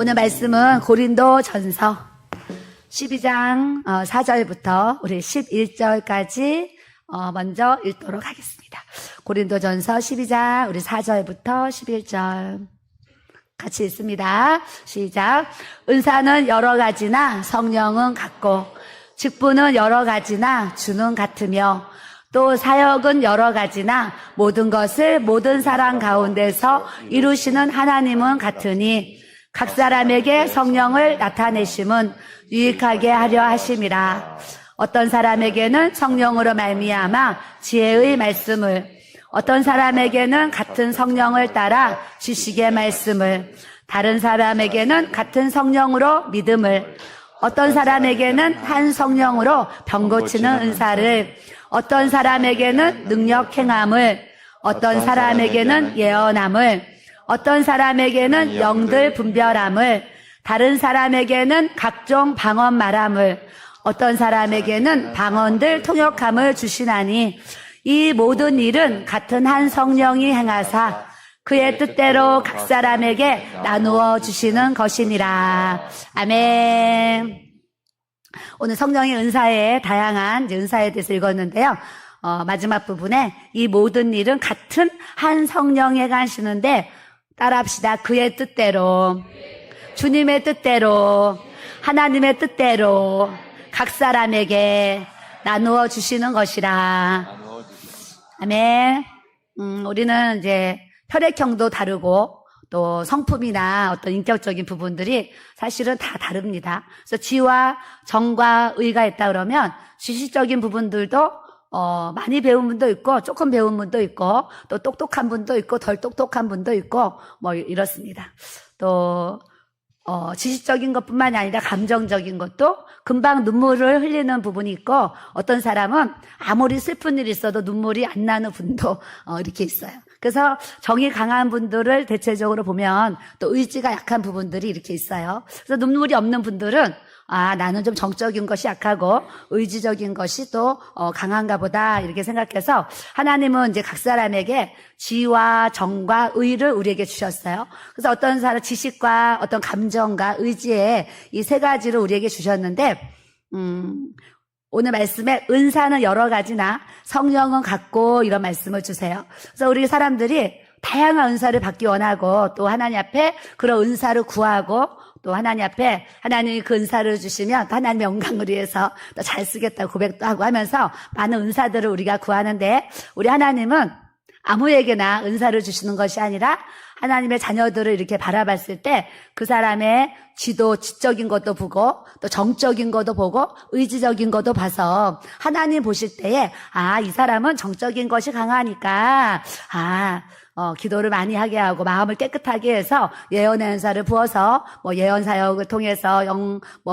오늘 말씀은 고린도 전서 12장 4절부터 우리 11절까지 먼저 읽도록 하겠습니다. 고린도 전서 12장 우리 4절부터 11절 같이 읽습니다. 시작. 은사는 여러 가지나 성령은 같고 직분은 여러 가지나 주는 같으며 또 사역은 여러 가지나 모든 것을 모든 사람 가운데서 이루시는 하나님은 같으니 각 사람에게 성령을 나타내심은 유익하게 하려 하심이라. 어떤 사람에게는 성령으로 말미암아 지혜의 말씀을, 어떤 사람에게는 같은 성령을 따라 지식의 말씀을, 다른 사람에게는 같은 성령으로 믿음을, 어떤 사람에게는 한 성령으로 병 고치는 은사를, 어떤 사람에게는 능력 행함을, 어떤 사람에게는 예언함을, 어떤 사람에게는 영들 분별함을, 다른 사람에게는 각종 방언 말함을, 어떤 사람에게는 방언들 통역함을 주시나니 이 모든 일은 같은 한 성령이 행하사 그의 뜻대로 각 사람에게 나누어 주시는 것이니라. 아멘. 오늘 성령의 은사의 다양한 은사에 대해서 읽었는데요. 마지막 부분에 이 모든 일은 같은 한 성령이 행하시는데 따라합시다. 그의 뜻대로, 주님의 뜻대로, 하나님의 뜻대로 각 사람에게 나누어 주시는 것이라. 아멘. 우리는 이제 혈액형도 다르고 또 성품이나 어떤 인격적인 부분들이 사실은 다 다릅니다. 그래서 지와 정과 의가 있다 그러면 지식적인 부분들도 많이 배운 분도 있고 조금 배운 분도 있고 또 똑똑한 분도 있고 덜 똑똑한 분도 있고 뭐 이렇습니다. 또 지식적인 것뿐만이 아니라 감정적인 것도 금방 눈물을 흘리는 부분이 있고 어떤 사람은 아무리 슬픈 일이 있어도 눈물이 안 나는 분도 이렇게 있어요. 그래서 정이 강한 분들을 대체적으로 보면 또 의지가 약한 부분들이 이렇게 있어요. 그래서 눈물이 없는 분들은 나는 좀 정적인 것이 약하고 의지적인 것이 또 강한가 보다 이렇게 생각해서 하나님은 이제 각 사람에게 지와 정과 의를 우리에게 주셨어요. 그래서 어떤 사람 지식과 어떤 감정과 의지의 이 세 가지를 우리에게 주셨는데 오늘 말씀에 은사는 여러 가지나 성령은 같고 이런 말씀을 주세요. 그래서 우리 사람들이 다양한 은사를 받기 원하고 또 하나님 앞에 그런 은사를 구하고 또 하나님 앞에 하나님이 그 은사를 주시면 또 하나님의 영광을 위해서 또 잘 쓰겠다고 고백도 하고 하면서 많은 은사들을 우리가 구하는데 우리 하나님은 아무에게나 은사를 주시는 것이 아니라 하나님의 자녀들을 이렇게 바라봤을 때 그 사람의 지적인 것도 보고 또 정적인 것도 보고 의지적인 것도 봐서 하나님 보실 때에 이 사람은 정적인 것이 강하니까 기도를 많이 하게 하고 마음을 깨끗하게 해서 예언의 은사를 부어서 예언 사역을 통해서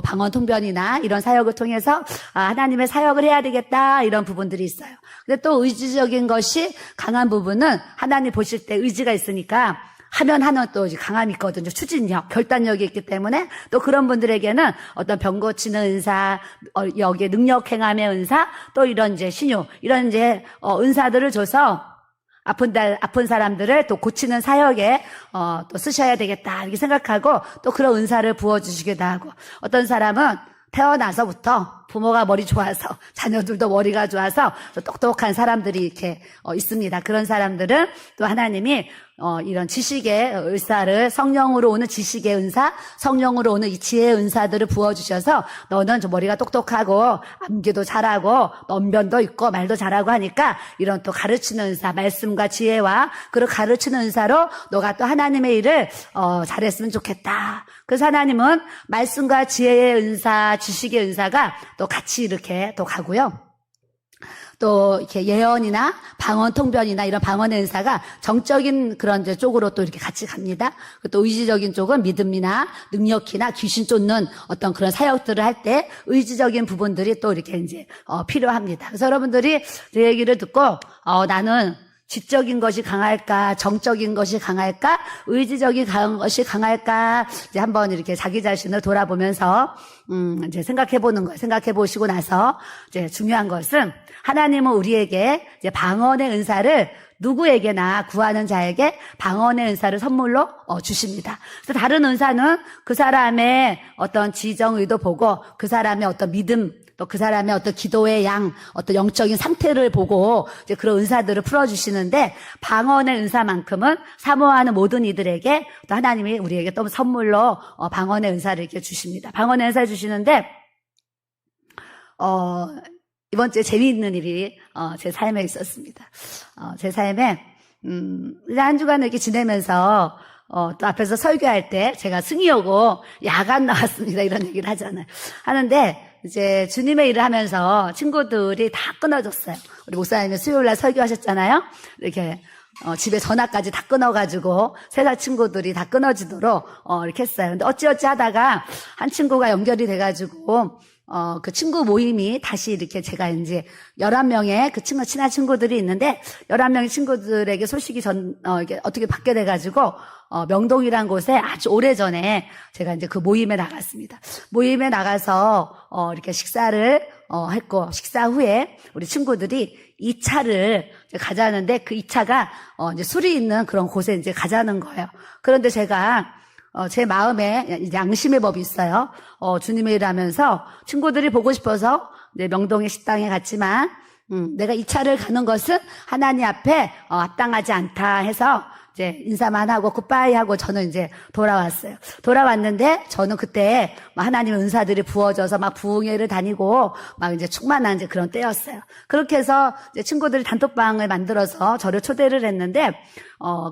방언 통변이나 이런 사역을 통해서 하나님의 사역을 해야 되겠다 이런 부분들이 있어요. 근데 또 의지적인 것이 강한 부분은 하나님 보실 때 의지가 있으니까 하면 또 강함이 있거든요. 추진력, 결단력이 있기 때문에 또 그런 분들에게는 어떤 병 고치는 은사, 여기에 능력 행함의 은사, 또 이런 이제 신유, 이런 이제 은사들을 줘서 아픈 사람들을 또 고치는 사역에 또 쓰셔야 되겠다 이렇게 생각하고 또 그런 은사를 부어주시기도 하고 어떤 사람은 태어나서부터 부모가 머리 좋아서 자녀들도 머리가 좋아서 또 똑똑한 사람들이 이렇게 있습니다. 그런 사람들은 또 하나님이 이런 지식의 은사를 성령으로 오는 지식의 은사, 성령으로 오는 이 지혜의 은사들을 부어주셔서 너는 좀 머리가 똑똑하고 암기도 잘하고 언변도 있고 말도 잘하고 하니까 이런 또 가르치는 은사, 말씀과 지혜와 그런 가르치는 은사로 너가 또 하나님의 일을 잘했으면 좋겠다. 그래서 하나님은 말씀과 지혜의 은사, 지식의 은사가 또 같이 이렇게 또 가고요. 또 이렇게 예언이나 방언 통변이나 이런 방언의 은사가 정적인 그런 쪽으로 또 이렇게 같이 갑니다. 또 의지적인 쪽은 믿음이나 능력이나 귀신 쫓는 어떤 그런 사역들을 할 때 의지적인 부분들이 또 이렇게 이제 필요합니다. 그래서 여러분들이 제 얘기를 듣고 나는 지적인 것이 강할까, 정적인 것이 강할까, 의지적인 것이 강할까, 이제 한번 이렇게 자기 자신을 돌아보면서, 이제 생각해 보는 거예요. 생각해 보시고 나서, 이제 중요한 것은, 하나님은 우리에게 이제 방언의 은사를 누구에게나 구하는 자에게 방언의 은사를 선물로 주십니다. 그래서 다른 은사는 그 사람의 어떤 지정 의도 보고, 그 사람의 어떤 믿음, 또 그 사람의 어떤 기도의 양, 어떤 영적인 상태를 보고 이제 그런 은사들을 풀어주시는데, 방언의 은사만큼은 사모하는 모든 이들에게 또 하나님이 우리에게 또 선물로 방언의 은사를 이렇게 주십니다. 방언의 은사 주시는데, 이번 주에 재미있는 일이 제 삶에 있었습니다. 제 삶에 한 주간 이렇게 지내면서 또 앞에서 설교할 때 제가 승희 오고 야간 나왔습니다, 이런 얘기를 하는데 이제 주님의 일을 하면서 친구들이 다 끊어졌어요. 우리 목사님이 수요일날 설교하셨잖아요. 이렇게 집에 전화까지 다 끊어가지고 세살 친구들이 다 끊어지도록 이렇게 했어요. 근데 어찌어찌 하다가 한 친구가 연결이 돼가지고 그 친구 모임이 다시 이렇게 제가 이제 11명의 그 친한 친구들이 있는데 11명의 친구들에게 소식이 이게 어떻게 받게 돼가지고 명동이란 곳에 아주 오래전에 제가 이제 그 모임에 나갔습니다. 모임에 나가서 이렇게 식사를 했고, 식사 후에 우리 친구들이 2차를 가자는데 그 2차가 이제 술이 있는 그런 곳에 이제 가자는 거예요. 그런데 제가 제 마음에 이제 양심의 법이 있어요. 주님의 일을 하면서 친구들이 보고 싶어서 이제 명동의 식당에 갔지만, 내가 2차를 가는 것은 하나님 앞에 합당하지 않다 해서 이제 인사만 하고 굿바이 하고 저는 이제 돌아왔어요. 돌아왔는데 저는 그때 하나님의 은사들이 부어져서 막 부흥회를 다니고 막 이제 충만한 이제 그런 때였어요. 그렇게 해서 이제 친구들이 단톡방을 만들어서 저를 초대를 했는데,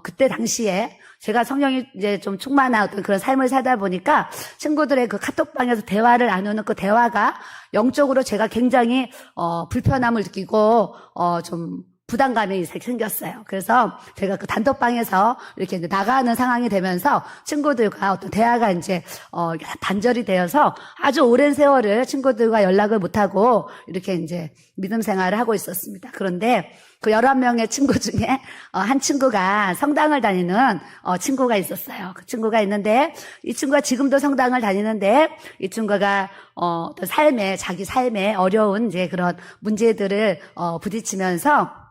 그때 당시에 제가 성령이 이제 좀 충만한 어떤 그런 삶을 살다 보니까 친구들의 그 카톡방에서 대화를 나누는 그 대화가 영적으로 제가 굉장히 불편함을 느끼고 좀 부담감이 생겼어요. 그래서 제가 그 단톡방에서 이렇게 이제 나가는 상황이 되면서 친구들과 어떤 대화가 이제 단절이 되어서 아주 오랜 세월을 친구들과 연락을 못하고 이렇게 이제 믿음 생활을 하고 있었습니다. 그런데 그 11명의 친구 중에 한 친구가 성당을 다니는 친구가 있었어요. 그 친구가 있는데 이 친구가 지금도 성당을 다니는데 이 친구가 어떤 자기 삶에 어려운 이제 그런 문제들을 부딪히면서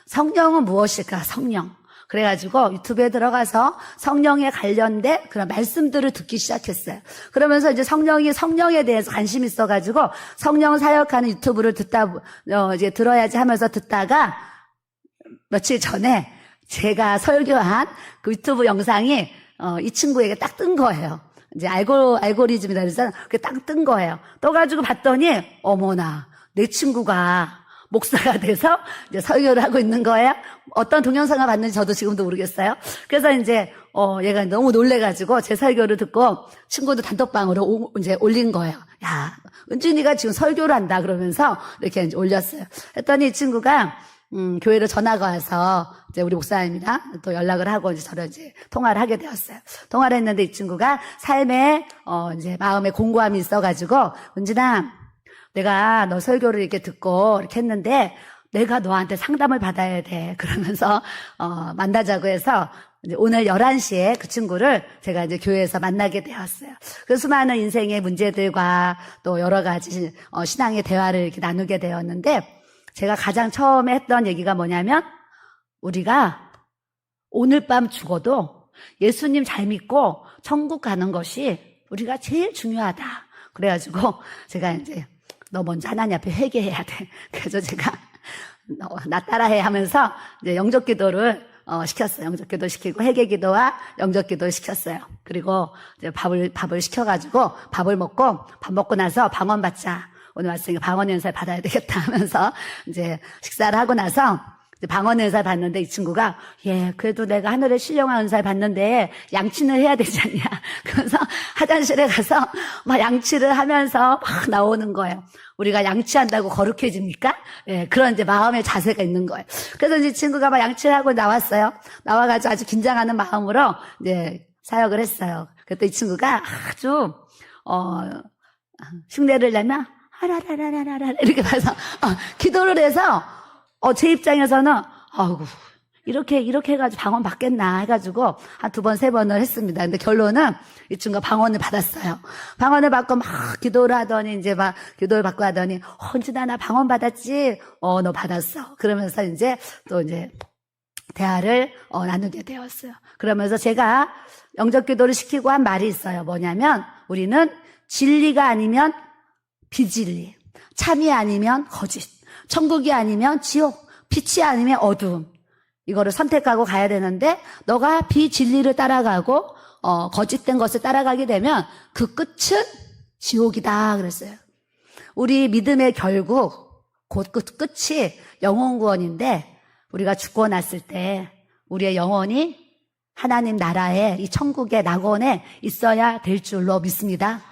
성령은 무엇일까? 성령. 그래가지고 유튜브에 들어가서 성령에 관련된 그런 말씀들을 듣기 시작했어요. 그러면서 이제 성령에 대해서 관심이 있어가지고 성령 사역하는 유튜브를 이제 들어야지 하면서 듣다가 며칠 전에 제가 설교한 그 유튜브 영상이 이 친구에게 딱 뜬 거예요. 이제 알고리즘이다 그래서 그게 딱 뜬 거예요. 떠가지고 봤더니 어머나, 내 친구가 목사가 돼서 이제 설교를 하고 있는 거예요. 어떤 동영상을 봤는지 저도 지금도 모르겠어요. 그래서 이제 얘가 너무 놀래가지고 제 설교를 듣고 친구들 단톡방으로 이제 올린 거예요. 야, 은준이가 지금 설교를 한다 그러면서 이렇게 이제 올렸어요. 했더니 이 친구가 교회로 전화가 와서 이제 우리 목사님이랑 또 연락을 하고 이제 저를 이제 통화를 하게 되었어요. 통화를 했는데 이 친구가 삶에 이제 마음에 공고함이 있어가지고, 은진아, 내가 너 설교를 이렇게 듣고 이렇게 했는데 내가 너한테 상담을 받아야 돼. 그러면서 만나자고 해서 이제 오늘 11시에 그 친구를 제가 이제 교회에서 만나게 되었어요. 그 수많은 인생의 문제들과 또 여러 가지 신앙의 대화를 이렇게 나누게 되었는데, 제가 가장 처음에 했던 얘기가 뭐냐면, 우리가 오늘 밤 죽어도 예수님 잘 믿고 천국 가는 것이 우리가 제일 중요하다. 그래가지고 제가 이제 너 먼저 하나님 앞에 회개해야 돼. 그래서 제가 나 따라해 하면서 이제 영접 기도를 시켰어요. 영접 기도 시키고 회개 기도와 영접 기도를 시켰어요. 그리고 이제 밥을 시켜가지고 밥을 먹고, 밥 먹고 나서 방언 받자. 오늘 왔으니까 방언 연설 받아야 되겠다 하면서 이제 식사를 하고 나서 방언 은사를 받는데 이 친구가 그래도 내가 하늘의 신령한 은사를 받는데 양치는 해야 되지 않냐. 그래서 화장실에 가서 막 양치를 하면서 막 나오는 거예요. 우리가 양치한다고 거룩해집니까? 그런 이제 마음의 자세가 있는 거예요. 그래서 이 친구가 막 양치를 하고 나왔어요. 나와가지고 아주 긴장하는 마음으로 이제 사역을 했어요. 그때 이 친구가 아주 흉내를 내면 하라라라라라 이렇게 봐서 기도를 해서 제 입장에서는, 아이고, 이렇게 해가지고 방언 받겠나 해가지고 한 2번, 3번을 했습니다. 근데 결론은 이 친구가 방언을 받았어요. 방언을 받고 막 기도를 하더니 이제 막 기도를 받고 하더니, 헌진아, 나 방언 받았지? 너 받았어. 그러면서 이제 또 이제 대화를 나누게 되었어요. 그러면서 제가 영접 기도를 시키고 한 말이 있어요. 뭐냐면 우리는 진리가 아니면 비진리, 참이 아니면 거짓, 천국이 아니면 지옥, 빛이 아니면 어두움. 이거를 선택하고 가야 되는데 너가 비진리를 따라가고 거짓된 것을 따라가게 되면 그 끝은 지옥이다 그랬어요. 우리 믿음의 결국 곧 끝이 영혼 구원인데 우리가 죽고 났을 때 우리의 영혼이 하나님 나라에 이 천국의 낙원에 있어야 될 줄로 믿습니다.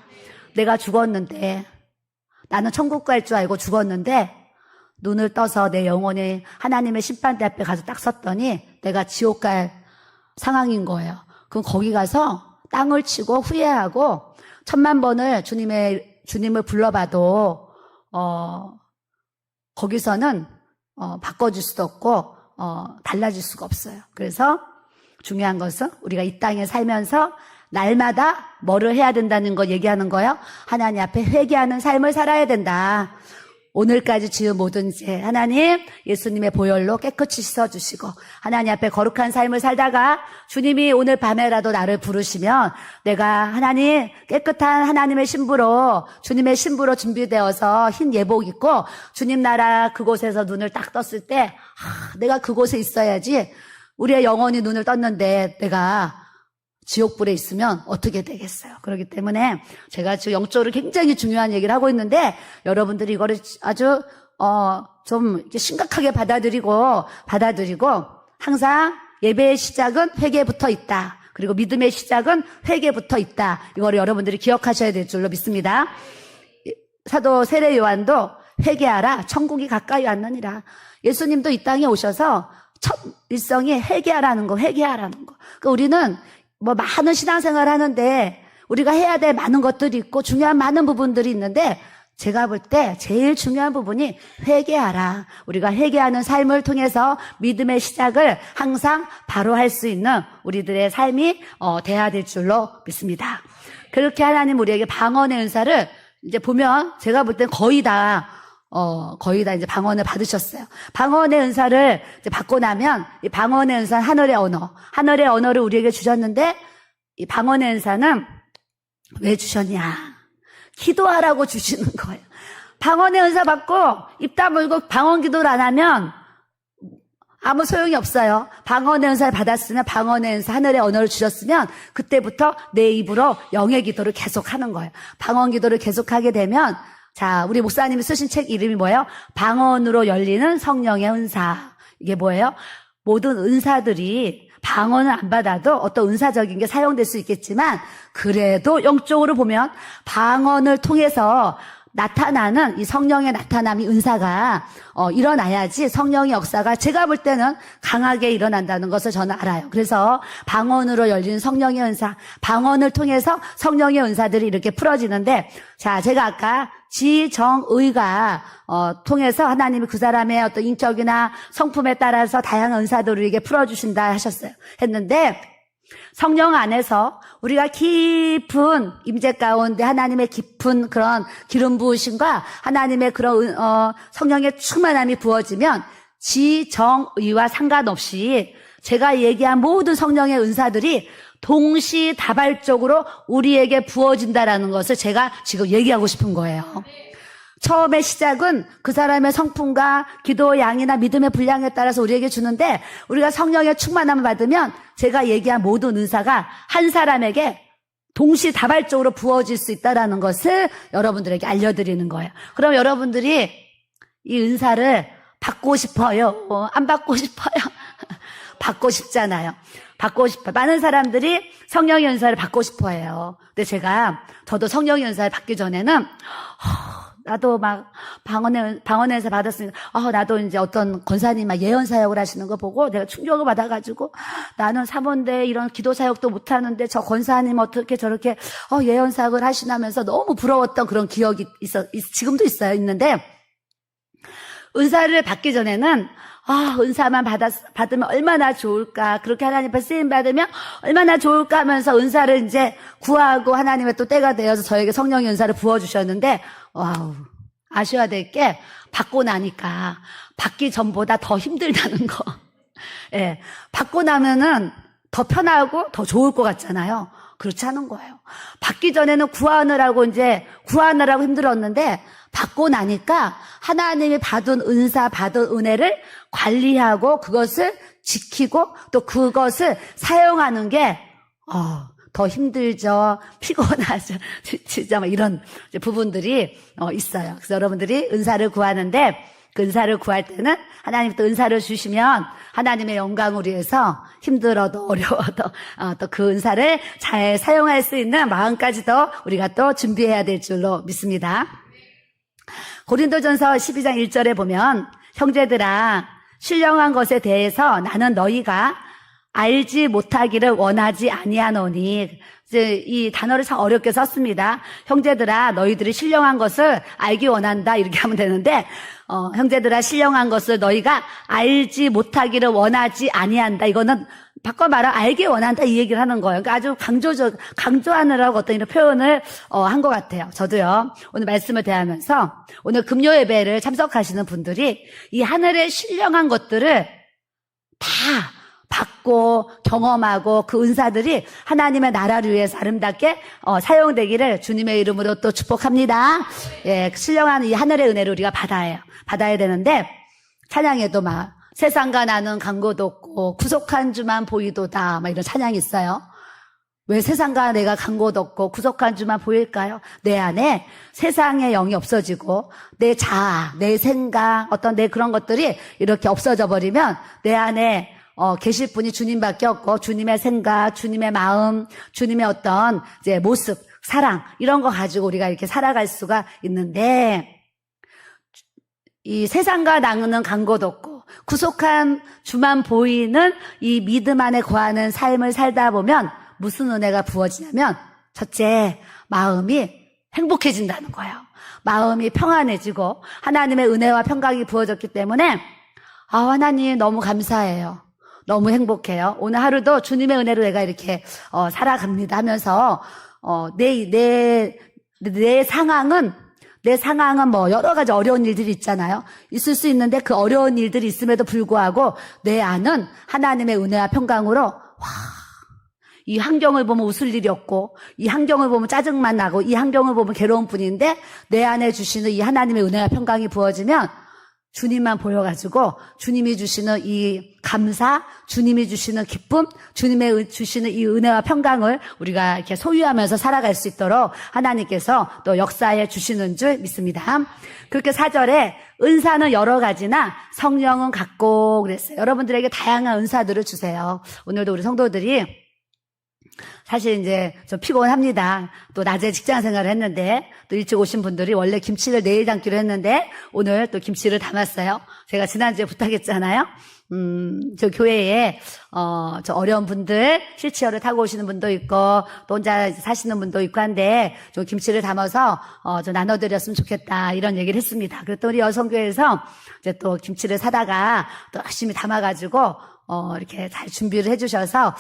내가 죽었는데 나는 천국 갈 줄 알고 죽었는데 눈을 떠서 내 영혼이 하나님의 심판대 앞에 가서 딱 섰더니 내가 지옥 갈 상황인 거예요. 그럼 거기 가서 땅을 치고 후회하고 1000만 번을 주님을 불러봐도 거기서는 바꿔줄 수도 없고 달라질 수가 없어요. 그래서 중요한 것은 우리가 이 땅에 살면서 날마다 뭐를 해야 된다는 거 얘기하는 거예요. 하나님 앞에 회개하는 삶을 살아야 된다. 오늘까지 지은 모든 죄 하나님 예수님의 보혈로 깨끗이 씻어주시고 하나님 앞에 거룩한 삶을 살다가 주님이 오늘 밤에라도 나를 부르시면 내가 하나님 깨끗한 하나님의 신부로 주님의 신부로 준비되어서 흰 예복 입고 주님 나라 그곳에서 눈을 딱 떴을 때 내가 그곳에 있어야지. 우리의 영혼이 눈을 떴는데 내가 지옥불에 있으면 어떻게 되겠어요? 그렇기 때문에 제가 지금 영적으로 굉장히 중요한 얘기를 하고 있는데 여러분들이 이거를 아주 좀 이렇게 심각하게 받아들이고 항상 예배의 시작은 회개부터 있다. 그리고 믿음의 시작은 회개부터 있다. 이거를 여러분들이 기억하셔야 될 줄로 믿습니다. 사도 세례 요한도 회개하라 천국이 가까이 왔느니라. 예수님도 이 땅에 오셔서 첫 일성이 회개하라는 거. 그러니까 우리는 많은 신앙생활을 하는데 우리가 해야 될 많은 것들이 있고 중요한 많은 부분들이 있는데 제가 볼 때 제일 중요한 부분이 회개하라. 우리가 회개하는 삶을 통해서 믿음의 시작을 항상 바로 할 수 있는 우리들의 삶이 돼야 될 줄로 믿습니다. 그렇게 하나님 우리에게 방언의 은사를 이제 보면 제가 볼 때 거의 다 이제 방언을 받으셨어요. 방언의 은사를 이제 받고 나면 이 방언의 은사는 하늘의 언어를 우리에게 주셨는데 이 방언의 은사는 왜 주셨냐? 기도하라고 주시는 거예요. 방언의 은사 받고 입 다물고 방언 기도를 안 하면 아무 소용이 없어요. 방언의 은사를 받았으면 방언의 은사 하늘의 언어를 주셨으면 그때부터 내 입으로 영의 기도를 계속하는 거예요. 방언 기도를 계속하게 되면 자, 우리 목사님이 쓰신 책 이름이 뭐예요? 방언으로 열리는 성령의 은사. 이게 뭐예요? 모든 은사들이 방언을 안 받아도 어떤 은사적인 게 사용될 수 있겠지만 그래도 영적으로 보면 방언을 통해서 나타나는 이 성령의 나타남이 은사가 일어나야지 성령의 역사가 제가 볼 때는 강하게 일어난다는 것을 저는 알아요. 그래서 방언으로 열리는 성령의 은사, 방언을 통해서 성령의 은사들이 이렇게 풀어지는데 자, 제가 아까 지정의가 통해서 하나님이 그 사람의 어떤 인격이나 성품에 따라서 다양한 은사들을 이게 풀어주신다 했는데 성령 안에서 우리가 깊은 임재 가운데 하나님의 깊은 그런 기름 부으심과 하나님의 그런 성령의 충만함이 부어지면 지정의와 상관없이 제가 얘기한 모든 성령의 은사들이 동시다발적으로 우리에게 부어진다라는 것을 제가 지금 얘기하고 싶은 거예요. 처음의 시작은 그 사람의 성품과 기도 양이나 믿음의 분량에 따라서 우리에게 주는데 우리가 성령의 충만함을 받으면 제가 얘기한 모든 은사가 한 사람에게 동시다발적으로 부어질 수 있다는 것을 여러분들에게 알려드리는 거예요. 그럼 여러분들이 이 은사를 받고 싶어요? 안 받고 싶어요? 받고 싶잖아요. 받고 싶어요. 많은 사람들이 성령의 은사를 받고 싶어 해요. 근데 저도 성령의 은사를 받기 전에는 나도 막 방언의 은사 받았으니까 나도 이제 어떤 권사님 막 예언 사역을 하시는 거 보고 내가 충격을 받아가지고 나는 사모인데 이런 기도 사역도 못하는데 저 권사님 어떻게 저렇게 예언 사역을 하시나면서 너무 부러웠던 그런 기억이 지금도 있는데 은사를 받기 전에는 은사만 받으면 얼마나 좋을까. 그렇게 하나님 앞에 쓰임 받으면 얼마나 좋을까 하면서 은사를 이제 구하고 하나님의 또 때가 되어서 저에게 성령의 은사를 부어주셨는데, 아셔야 될 게 받고 나니까 받기 전보다 더 힘들다는 거. 예. 받고 나면은 더 편하고 더 좋을 것 같잖아요. 그렇지 않은 거예요. 받기 전에는 구하느라고 힘들었는데, 받고 나니까 하나님이 받은 은사, 받은 은혜를 관리하고 그것을 지키고 또 그것을 사용하는 게, 더 힘들죠. 피곤하죠. 진짜 막 이런 부분들이 있어요. 그래서 여러분들이 은사를 구하는데, 그 은사를 구할 때는 하나님 또 은사를 주시면 하나님의 영광을 위해서 힘들어도 어려워도 또 그 은사를 잘 사용할 수 있는 마음까지도 우리가 또 준비해야 될 줄로 믿습니다. 고린도전서 12장 1절에 보면 형제들아 신령한 것에 대해서 나는 너희가 알지 못하기를 원하지 아니하노니. 이제 이 단어를 참 어렵게 썼습니다. 형제들아 너희들이 신령한 것을 알기 원한다 이렇게 하면 되는데 형제들아 신령한 것을 너희가 알지 못하기를 원하지 아니한다. 이거는 바꿔 말하 알기 원한다 이 얘기를 하는 거예요. 그러니까 아주 강조하느라고 어떤 이런 표현을 한 것 같아요. 저도요. 오늘 말씀을 대하면서 오늘 금요 예배를 참석하시는 분들이 이 하늘의 신령한 것들을 다 받고 경험하고 그 은사들이 하나님의 나라를 위해서 아름답게 사용되기를 주님의 이름으로 또 축복합니다. 예, 신령한 이 하늘의 은혜를 우리가 받아야 되는데 찬양에도 막 세상과 나는 간고도 없고 구속한 주만 보이도다 막 이런 찬양이 있어요. 왜 세상과 내가 간고도 없고 구속한 주만 보일까요? 내 안에 세상의 영이 없어지고 내 자아, 내 생각, 어떤 내 그런 것들이 이렇게 없어져 버리면 내 안에 계실 분이 주님밖에 없고 주님의 생각, 주님의 마음, 주님의 어떤 이제 모습, 사랑 이런 거 가지고 우리가 이렇게 살아갈 수가 있는데 이 세상과 나는 간고도 없고 구속한 주만 보이는 이 믿음 안에 거하는 삶을 살다 보면 무슨 은혜가 부어지냐면 첫째, 마음이 행복해진다는 거예요. 마음이 평안해지고 하나님의 은혜와 평강이 부어졌기 때문에 하나님 너무 감사해요. 너무 행복해요. 오늘 하루도 주님의 은혜로 내가 이렇게 살아갑니다 하면서 내 상황은 뭐 여러 가지 어려운 일들이 있잖아요. 있을 수 있는데 그 어려운 일들이 있음에도 불구하고 내 안은 하나님의 은혜와 평강으로 이 환경을 보면 웃을 일이 없고 이 환경을 보면 짜증만 나고 이 환경을 보면 괴로운 뿐인데 내 안에 주시는 이 하나님의 은혜와 평강이 부어지면 주님만 보여가지고 주님이 주시는 이 감사, 주님이 주시는 기쁨, 주님의 주시는 이 은혜와 평강을 우리가 이렇게 소유하면서 살아갈 수 있도록 하나님께서 또 역사해 주시는 줄 믿습니다. 그렇게 4절에 은사는 여러 가지나 성령은 같고 그랬어요. 여러분들에게 다양한 은사들을 주세요. 오늘도 우리 성도들이 사실 이제 좀 피곤합니다. 또 낮에 직장 생활을 했는데 또 일찍 오신 분들이 원래 김치를 내일 담기로 했는데 오늘 또 김치를 담았어요. 제가 지난주에 부탁했잖아요. 저 교회에 저 어려운 분들 휠체어를 타고 오시는 분도 있고 또 혼자 사시는 분도 있고 한데 좀 김치를 담아서 좀 나눠드렸으면 좋겠다 이런 얘기를 했습니다. 그랬더니 우리 여성교회에서 이제 또 김치를 사다가 또 열심히 담아가지고 이렇게 잘 준비를 해주셔서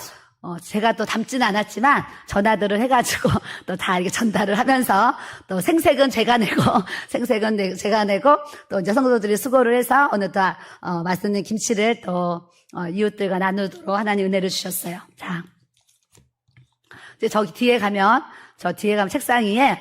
제가 또 담지는 않았지만 전화들을 해가지고 또 다 이렇게 전달을 하면서 또 생색은 제가 내고 제가 내고 또 이제 성도들이 수고를 해서 어느덧 맛있는 김치를 또 이웃들과 나누도록 하나님 은혜를 주셨어요. 자, 이제 저기 뒤에 가면 책상 위에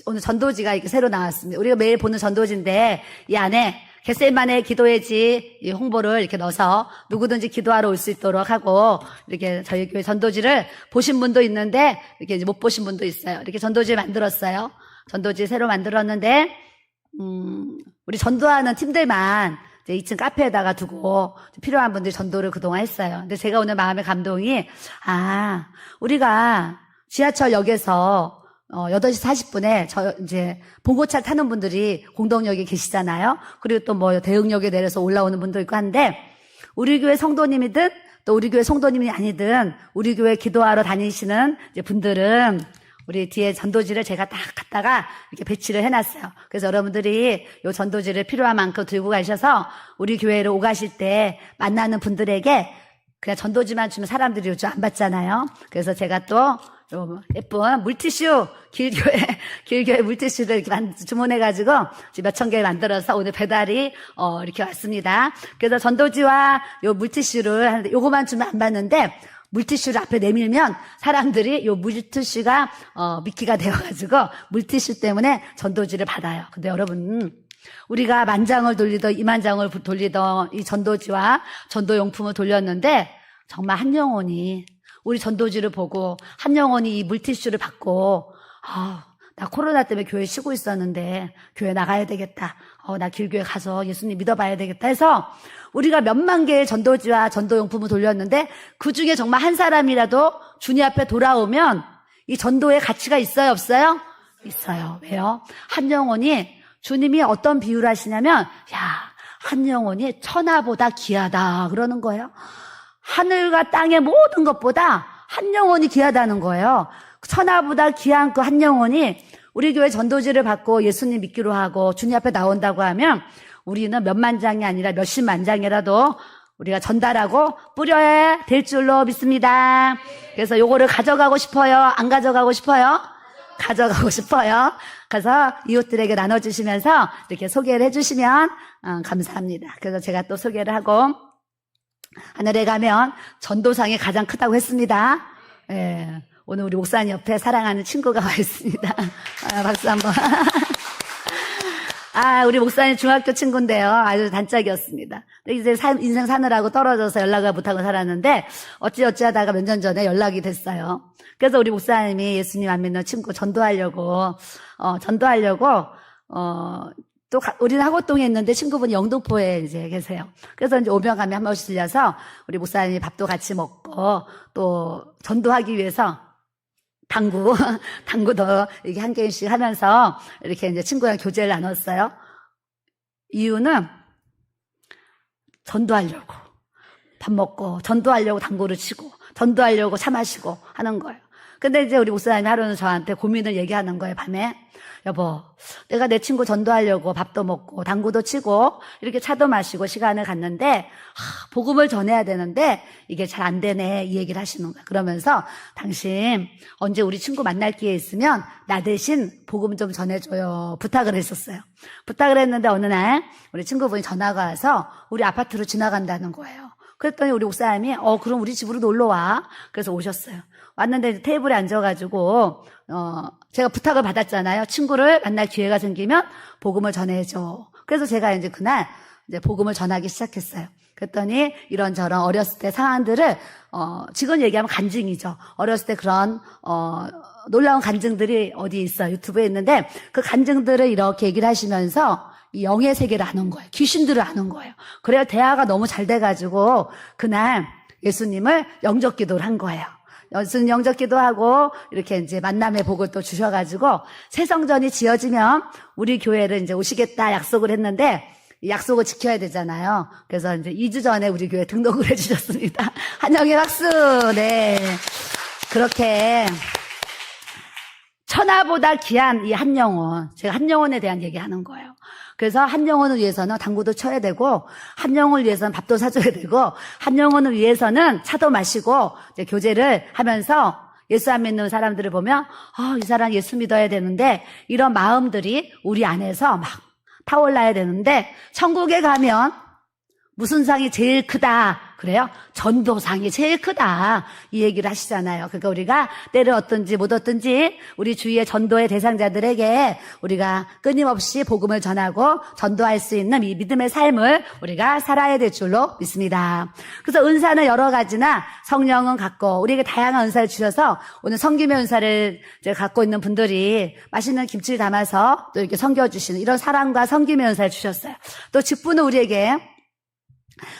오늘 전도지가 이렇게 새로 나왔습니다. 우리가 매일 보는 전도지인데 이 안에 겟세마네 기도회지 이 홍보를 이렇게 넣어서 누구든지 기도하러 올 수 있도록 하고 이렇게 저희 교회 전도지를 보신 분도 있는데 이렇게 이제 못 보신 분도 있어요. 이렇게 전도지 만들었어요. 전도지 새로 만들었는데 우리 전도하는 팀들만 이제 2층 카페에다가 두고 필요한 분들 전도를 그동안 했어요. 근데 제가 오늘 마음의 감동이 우리가 지하철역에서 8시 40분에 이제 봉고차 타는 분들이 공동역에 계시잖아요. 그리고 또 뭐 대흥역에 내려서 올라오는 분도 있고 한데 우리 교회 성도님이든 또 우리 교회 성도님이 아니든 우리 교회 기도하러 다니시는 이제 분들은 우리 뒤에 전도지를 제가 딱 갖다가 이렇게 배치를 해놨어요. 그래서 여러분들이 요 전도지를 필요한 만큼 들고 가셔서 우리 교회로 오가실 때 만나는 분들에게 그냥 전도지만 주면 사람들이 요즘 안 받잖아요. 그래서 제가 또 요 예쁜 물티슈 길교회 물티슈를 이렇게 주문해가지고 몇 천 개 만들어서 오늘 배달이 이렇게 왔습니다. 그래서 전도지와 요 물티슈를 하는데 요거만 주면 안 받는데 물티슈를 앞에 내밀면 사람들이 요 물티슈가 미끼가 되어가지고 물티슈 때문에 전도지를 받아요. 근데 여러분 우리가 만장을 돌리던 이만장을 돌리던 이 전도지와 전도용품을 돌렸는데 정말 한 영혼이 우리 전도지를 보고 한 영혼이 이 물티슈를 받고 나 코로나 때문에 교회 쉬고 있었는데 교회 나가야 되겠다. 나 길교회 가서 예수님 믿어봐야 되겠다 해서 우리가 몇만 개의 전도지와 전도용품을 돌렸는데 그중에 정말 한 사람이라도 주님 앞에 돌아오면 이 전도의 가치가 있어요 없어요? 있어요. 왜요? 한 영혼이 주님이 어떤 비유를 하시냐면 한 영혼이 천하보다 귀하다 그러는 거예요. 하늘과 땅의 모든 것보다 한 영혼이 귀하다는 거예요. 천하보다 귀한 그 한 영혼이 우리 교회 전도지를 받고 예수님 믿기로 하고 주님 앞에 나온다고 하면 우리는 몇만 장이 아니라 몇십만 장이라도 우리가 전달하고 뿌려야 될 줄로 믿습니다. 그래서 요거를 가져가고 싶어요? 안 가져가고 싶어요? 가져가고 싶어요. 그래서 이웃들에게 나눠주시면서 이렇게 소개를 해주시면 감사합니다. 그래서 제가 또 소개를 하고 하늘에 가면 전도상이 가장 크다고 했습니다. 예, 오늘 우리 목사님 옆에 사랑하는 친구가 와 있습니다. 박수 한번. 우리 목사님 중학교 친구인데요. 아주 단짝이었습니다. 이제 인생 사느라고 떨어져서 연락을 못하고 살았는데 어찌하다가 몇 년 전에 연락이 됐어요. 그래서 우리 목사님이 예수님 안 믿는 친구 전도하려고 또 우리는 하고동에 있는데 친구분이 영등포에 이제 계세요. 그래서 이제 오면 가면 한 번씩 들려서 우리 목사님이 밥도 같이 먹고 또 전도하기 위해서 당구도 이렇게 한 게임씩 하면서 이렇게 이제 친구랑 교제를 나눴어요. 이유는 전도하려고 밥 먹고 전도하려고 당구를 치고 전도하려고 차 마시고 하는 거예요. 근데 이제 우리 목사님이 하루는 저한테 고민을 얘기하는 거예요, 밤에. 여보, 내가 내 친구 전도하려고 밥도 먹고 당구도 치고 이렇게 차도 마시고 시간을 갔는데 복음을 전해야 되는데 이게 잘 안 되네 이 얘기를 하시는 거야. 그러면서 당신 언제 우리 친구 만날 기회 있으면 나 대신 복음 좀 전해줘요 부탁을 했었어요. 부탁을 했는데 어느 날 우리 친구분이 전화가 와서 우리 아파트로 지나간다는 거예요. 그랬더니 우리 목사님이 그럼 우리 집으로 놀러 와. 그래서 오셨어요. 왔는데 테이블에 앉아가지고 제가 부탁을 받았잖아요. 친구를 만날 기회가 생기면 복음을 전해줘. 그래서 제가 이제 그날 이제 복음을 전하기 시작했어요. 그랬더니 이런저런 어렸을 때 상황들을 지금 얘기하면 간증이죠. 어렸을 때 그런 놀라운 간증들이 어디 있어요. 유튜브에 있는데 그 간증들을 이렇게 얘기를 하시면서 이 영의 세계를 아는 거예요. 귀신들을 아는 거예요. 그래야 대화가 너무 잘 돼가지고 그날 예수님을 영접 기도를 한 거예요. 예수님 영접 기도하고 이렇게 이제 만남의 복을 또 주셔가지고 새 성전이 지어지면 우리 교회를 이제 오시겠다 약속을 했는데 이 약속을 지켜야 되잖아요. 그래서 이제 2주 전에 우리 교회 등록을 해주셨습니다. 한영의 박수. 네. 그렇게 천하보다 귀한 이 한 영혼, 제가 한 영혼에 대한 얘기하는 거예요. 그래서 한 영혼을 위해서는 당구도 쳐야 되고, 한 영혼을 위해서는 밥도 사줘야 되고, 한 영혼을 위해서는 차도 마시고 이제 교제를 하면서 예수 안 믿는 사람들을 보면 이 사람 예수 믿어야 되는데 이런 마음들이 우리 안에서 막 타올라야 되는데 천국에 가면 무슨 상이 제일 크다 그래요? 전도상이 제일 크다 이 얘기를 하시잖아요. 그러니까 우리가 때를 얻든지 못 얻든지 우리 주위의 전도의 대상자들에게 우리가 끊임없이 복음을 전하고 전도할 수 있는 이 믿음의 삶을 우리가 살아야 될 줄로 믿습니다. 그래서 은사는 여러 가지나 성령은 갖고 우리에게 다양한 은사를 주셔서 오늘 섬김의 은사를 이제 갖고 있는 분들이 맛있는 김치를 담아서 또 이렇게 섬겨주시는 이런 사랑과 섬김의 은사를 주셨어요. 또 직분은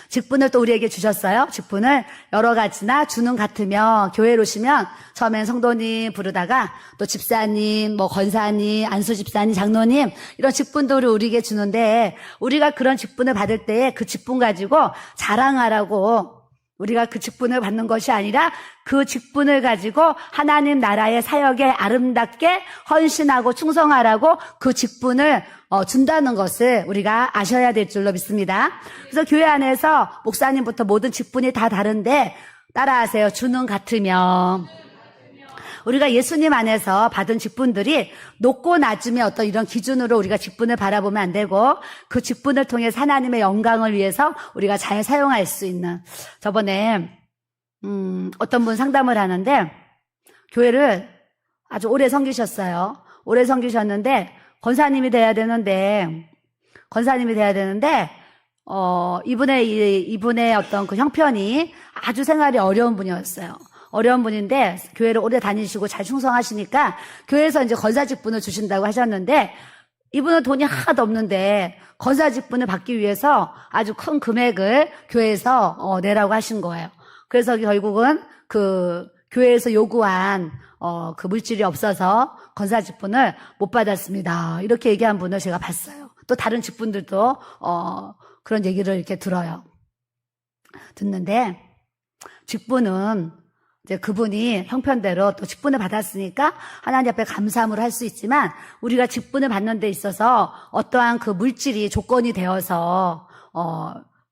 직분을 또 우리에게 주셨어요. 직분을 여러 가지나 주는 같으며 교회로 오시면 처음엔 성도님 부르다가 또 집사님, 권사님, 안수집사님, 장로님 이런 직분들을 우리에게 주는데 우리가 그런 직분을 받을 때 그 직분 가지고 자랑하라고 우리가 그 직분을 받는 것이 아니라 그 직분을 가지고 하나님 나라의 사역에 아름답게 헌신하고 충성하라고 그 직분을 준다는 것을 우리가 아셔야 될 줄로 믿습니다. 그래서 교회 안에서 목사님부터 모든 직분이 다 다른데 따라하세요. 주는 같으며. 우리가 예수님 안에서 받은 직분들이 높고 낮음의 어떤 이런 기준으로 우리가 직분을 바라보면 안 되고 그 직분을 통해 하나님의 영광을 위해서 우리가 잘 사용할 수 있는. 저번에 어떤 분 상담을 하는데 교회를 아주 오래 섬기셨어요. 오래 섬기셨는데 권사님이 돼야 되는데 이분의 어떤 그 형편이 아주 생활이 어려운 분이었어요. 어려운 분인데 교회를 오래 다니시고 잘 충성하시니까 교회에서 이제 권사 직분을 주신다고 하셨는데 이분은 돈이 하나도 없는데 권사 직분을 받기 위해서 아주 큰 금액을 교회에서 내라고 하신 거예요. 그래서 결국은 그 교회에서 요구한 그 물질이 없어서 권사 직분을 못 받았습니다. 이렇게 얘기한 분을 제가 봤어요. 또 다른 직분들도 그런 얘기를 이렇게 듣는데 직분은 이제 그분이 형편대로 또 직분을 받았으니까 하나님 앞에 감사함으로 할 수 있지만 우리가 직분을 받는 데 있어서 어떠한 그 물질이 조건이 되어서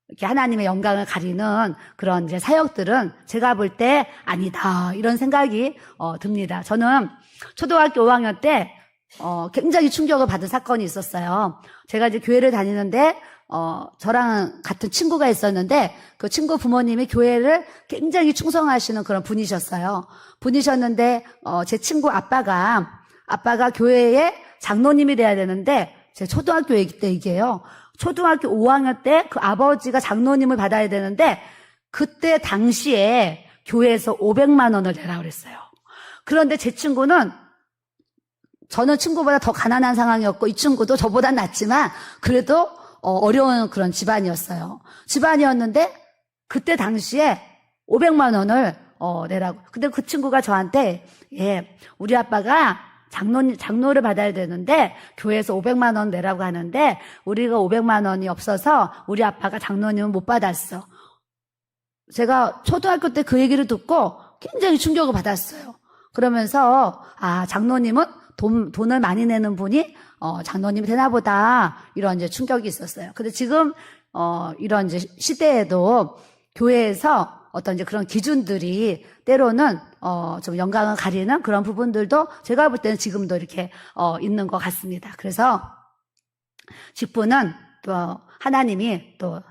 이렇게 하나님의 영광을 가리는 그런 이제 사역들은 제가 볼 때 아니다 이런 생각이 듭니다. 저는 초등학교 5학년 때 굉장히 충격을 받은 사건이 있었어요. 제가 이제 교회를 다니는데 저랑 같은 친구가 있었는데 그 친구 부모님이 교회를 굉장히 충성하시는 그런 분이셨는데 제 친구 아빠가 교회의 장로님이 돼야 되는데 제 초등학교 때 얘기예요. 초등학교 5학년 때 그 아버지가 장로님을 받아야 되는데 그때 당시에 교회에서 500만 원을 내라 그랬어요. 그런데 제 친구는 저는 친구보다 더 가난한 상황이었고 이 친구도 저보다 낫지만 그래도 어려운 그런 집안이었어요. 집안이었는데 그때 당시에 500만 원을 내라고. 근데 그 친구가 저한테 우리 아빠가 장로를 받아야 되는데 교회에서 500만 원 내라고 하는데 우리가 500만 원이 없어서 우리 아빠가 장로님은 못 받았어. 제가 초등학교 때 그 얘기를 듣고 굉장히 충격을 받았어요. 그러면서 장로님은 돈을 많이 내는 분이 장로님이 되나 보다 이런 이제 충격이 있었어요. 근데 지금 이런 이제 시대에도 교회에서 어떤 이제 그런 기준들이 때로는 좀 영광을 가리는 그런 부분들도 제가 볼 때는 지금도 이렇게 있는 것 같습니다. 그래서 직분은 또 하나님이 또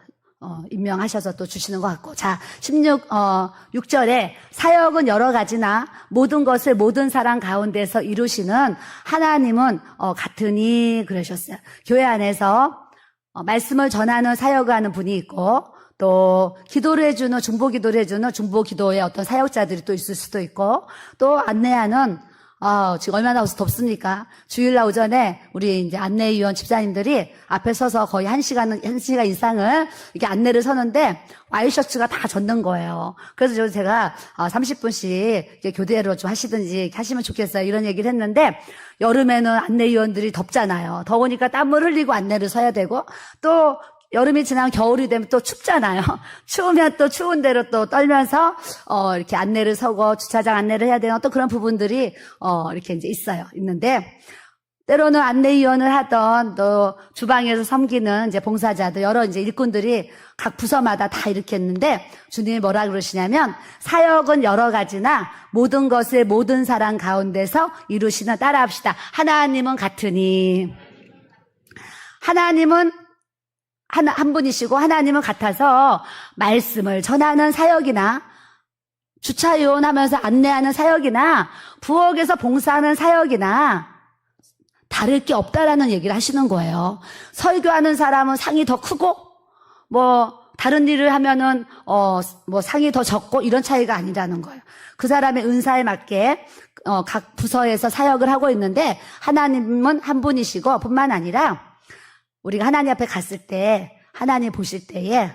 임명하셔서 또 주시는 것 같고. 자, 6절에 사역은 여러 가지나 모든 것을 모든 사람 가운데서 이루시는 하나님은 같으니 그러셨어요. 교회 안에서 말씀을 전하는 사역을 하는 분이 있고 또 기도를 해주는 중보 기도를 해주는 중보 기도의 어떤 사역자들이 또 있을 수도 있고 또 안내하는 지금 얼마나 덥습니까? 주일날 오전에 우리 이제 안내위원 집사님들이 앞에 서서 거의 1시간 이상을 이렇게 안내를 서는데 와이셔츠가 다 젖는 거예요. 그래서 제가 30분씩 교대로 좀 하시든지 하시면 좋겠어요. 이런 얘기를 했는데 여름에는 안내위원들이 덥잖아요. 더우니까 땀을 흘리고 안내를 서야 되고 또 여름이 지나면 겨울이 되면 또 춥잖아요. 추우면 또 추운 대로 또 떨면서 이렇게 안내를 서고 주차장 안내를 해야 되는 또 그런 부분들이 이렇게 이제 있는데 때로는 안내위원을 하던 또 주방에서 섬기는 이제 봉사자들 여러 이제 일꾼들이 각 부서마다 다 이렇게 했는데 주님이 뭐라 그러시냐면 사역은 여러 가지나 모든 것을 모든 사람 가운데서 이루시는 따라합시다. 하나님은 같으니 하나님은 한 분이시고 하나님은 같아서 말씀을 전하는 사역이나 주차요원하면서 안내하는 사역이나 부엌에서 봉사하는 사역이나 다를 게 없다라는 얘기를 하시는 거예요. 설교하는 사람은 상이 더 크고 다른 일을 하면은 상이 더 적고 이런 차이가 아니라는 거예요. 그 사람의 은사에 맞게 각 부서에서 사역을 하고 있는데 하나님은 한 분이시고 뿐만 아니라 우리가 하나님 앞에 갔을 때 하나님 보실 때에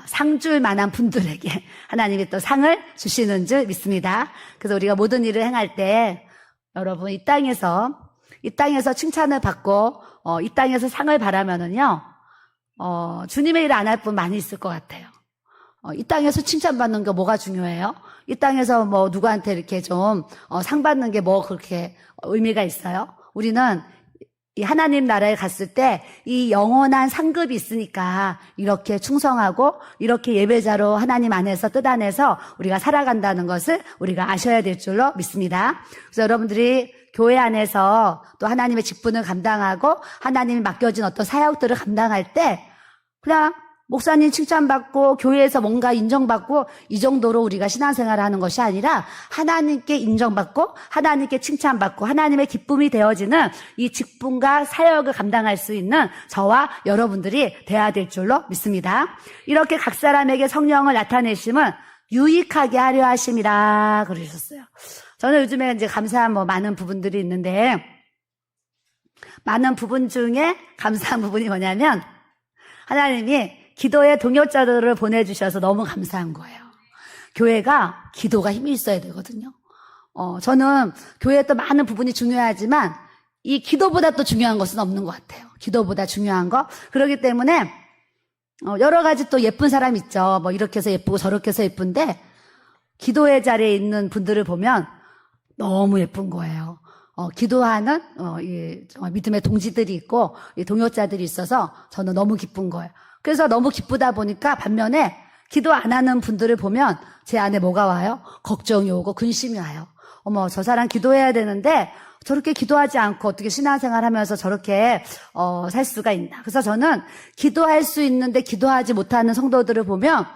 상 줄 만한 분들에게 하나님이 또 상을 주시는 줄 믿습니다. 그래서 우리가 모든 일을 행할 때 여러분 이 땅에서 칭찬을 받고 이 땅에서 상을 바라면은요 주님의 일을 안 할 분 많이 있을 것 같아요. 이 땅에서 칭찬받는 게 뭐가 중요해요? 이 땅에서 뭐 누구한테 이렇게 좀 상 받는 게 뭐 그렇게 의미가 있어요? 우리는 이 하나님 나라에 갔을 때 이 영원한 상급이 있으니까 이렇게 충성하고 이렇게 예배자로 하나님 안에서 뜻 안에서 우리가 살아간다는 것을 우리가 아셔야 될 줄로 믿습니다. 그래서 여러분들이 교회 안에서 또 하나님의 직분을 감당하고 하나님이 맡겨진 어떤 사역들을 감당할 때 그냥 목사님 칭찬받고 교회에서 뭔가 인정받고 이 정도로 우리가 신앙생활을 하는 것이 아니라 하나님께 인정받고 하나님께 칭찬받고 하나님의 기쁨이 되어지는 이 직분과 사역을 감당할 수 있는 저와 여러분들이 돼야 될 줄로 믿습니다. 이렇게 각 사람에게 성령을 나타내심은 유익하게 하려 하심이라 그러셨어요. 저는 요즘에 이제 감사한 많은 부분들이 있는데 많은 부분 중에 감사한 부분이 뭐냐면 하나님이 기도의 동역자들을 보내주셔서 너무 감사한 거예요. 교회가 기도가 힘이 있어야 되거든요. 저는 교회에 또 많은 부분이 중요하지만 이 기도보다 또 중요한 것은 없는 것 같아요. 기도보다 중요한 거. 그렇기 때문에 여러 가지 또 예쁜 사람 있죠. 뭐 이렇게 해서 예쁘고 저렇게 해서 예쁜데 기도의 자리에 있는 분들을 보면 너무 예쁜 거예요. 기도하는 정말 믿음의 동지들이 있고 이 동역자들이 있어서 저는 너무 기쁜 거예요. 그래서 너무 기쁘다 보니까 반면에 기도 안 하는 분들을 보면 제 안에 뭐가 와요? 걱정이 오고 근심이 와요. 어머, 저 사람 기도해야 되는데 저렇게 기도하지 않고 어떻게 신앙생활 하면서 저렇게 살 수가 있나. 그래서 저는 기도할 수 있는데 기도하지 못하는 성도들을 보면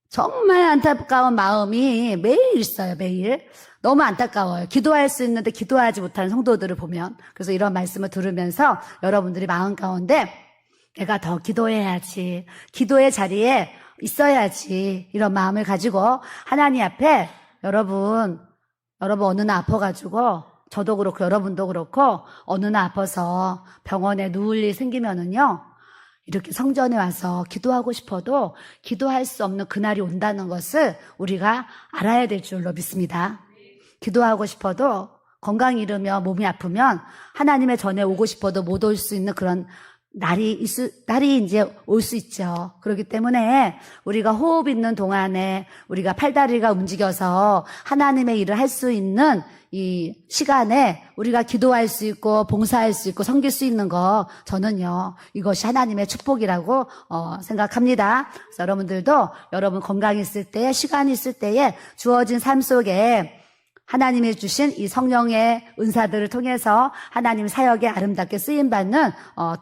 정말 안타까운 마음이 매일 있어요. 매일. 너무 안타까워요. 기도할 수 있는데 기도하지 못하는 성도들을 보면. 그래서 이런 말씀을 들으면서 여러분들이 마음 가운데 내가 더 기도해야지. 기도의 자리에 있어야지. 이런 마음을 가지고 하나님 앞에 여러분 어느 날 아파가지고 저도 그렇고 여러분도 그렇고 어느 날 아파서 병원에 누울 일 생기면은요. 이렇게 성전에 와서 기도하고 싶어도 기도할 수 없는 그날이 온다는 것을 우리가 알아야 될 줄로 믿습니다. 기도하고 싶어도 건강이 잃으며 몸이 아프면 하나님의 전에 오고 싶어도 못 올 수 있는 그런 날이 이제 올 수 있죠. 그렇기 때문에 우리가 호흡 있는 동안에 우리가 팔다리가 움직여서 하나님의 일을 할 수 있는 이 시간에 우리가 기도할 수 있고 봉사할 수 있고 섬길 수 있는 거 저는요 이것이 하나님의 축복이라고 생각합니다. 그래서 여러분들도 여러분 건강이 있을 때에 시간이 있을 때에 주어진 삶 속에 하나님이 주신 이 성령의 은사들을 통해서 하나님 사역에 아름답게 쓰임받는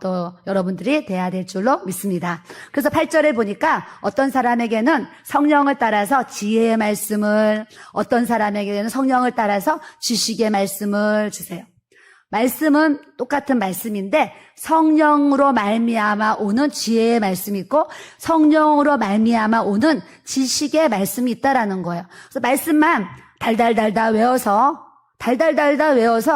또 여러분들이 돼야 될 줄로 믿습니다. 그래서 8절에 보니까 어떤 사람에게는 성령을 따라서 지혜의 말씀을, 어떤 사람에게는 성령을 따라서 지식의 말씀을 주세요. 말씀은 똑같은 말씀인데 성령으로 말미암아 오는 지혜의 말씀이 있고 성령으로 말미암아 오는 지식의 말씀이 있다라는 거예요. 그래서 말씀만 달달달달 외워서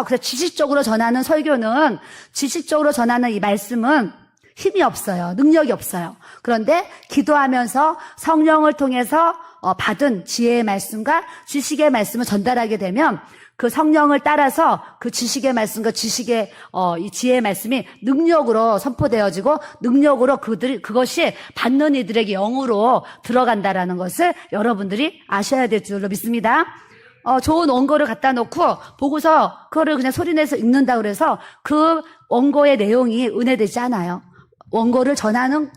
그래서 지식적으로 전하는 설교는 지식적으로 전하는 이 말씀은 힘이 없어요. 능력이 없어요. 그런데 기도하면서 성령을 통해서 받은 지혜의 말씀과 지식의 말씀을 전달하게 되면 그 성령을 따라서 그 지식의 말씀과 지식의 이 지혜의 말씀이 능력으로 선포되어지고 능력으로 그것이 받는 이들에게 영으로 들어간다라는 것을 여러분들이 아셔야 될 줄로 믿습니다. 좋은 원고를 갖다 놓고 보고서 그거를 그냥 소리내서 읽는다 그래서 그 원고의 내용이 은혜되지 않아요. 원고를 전하는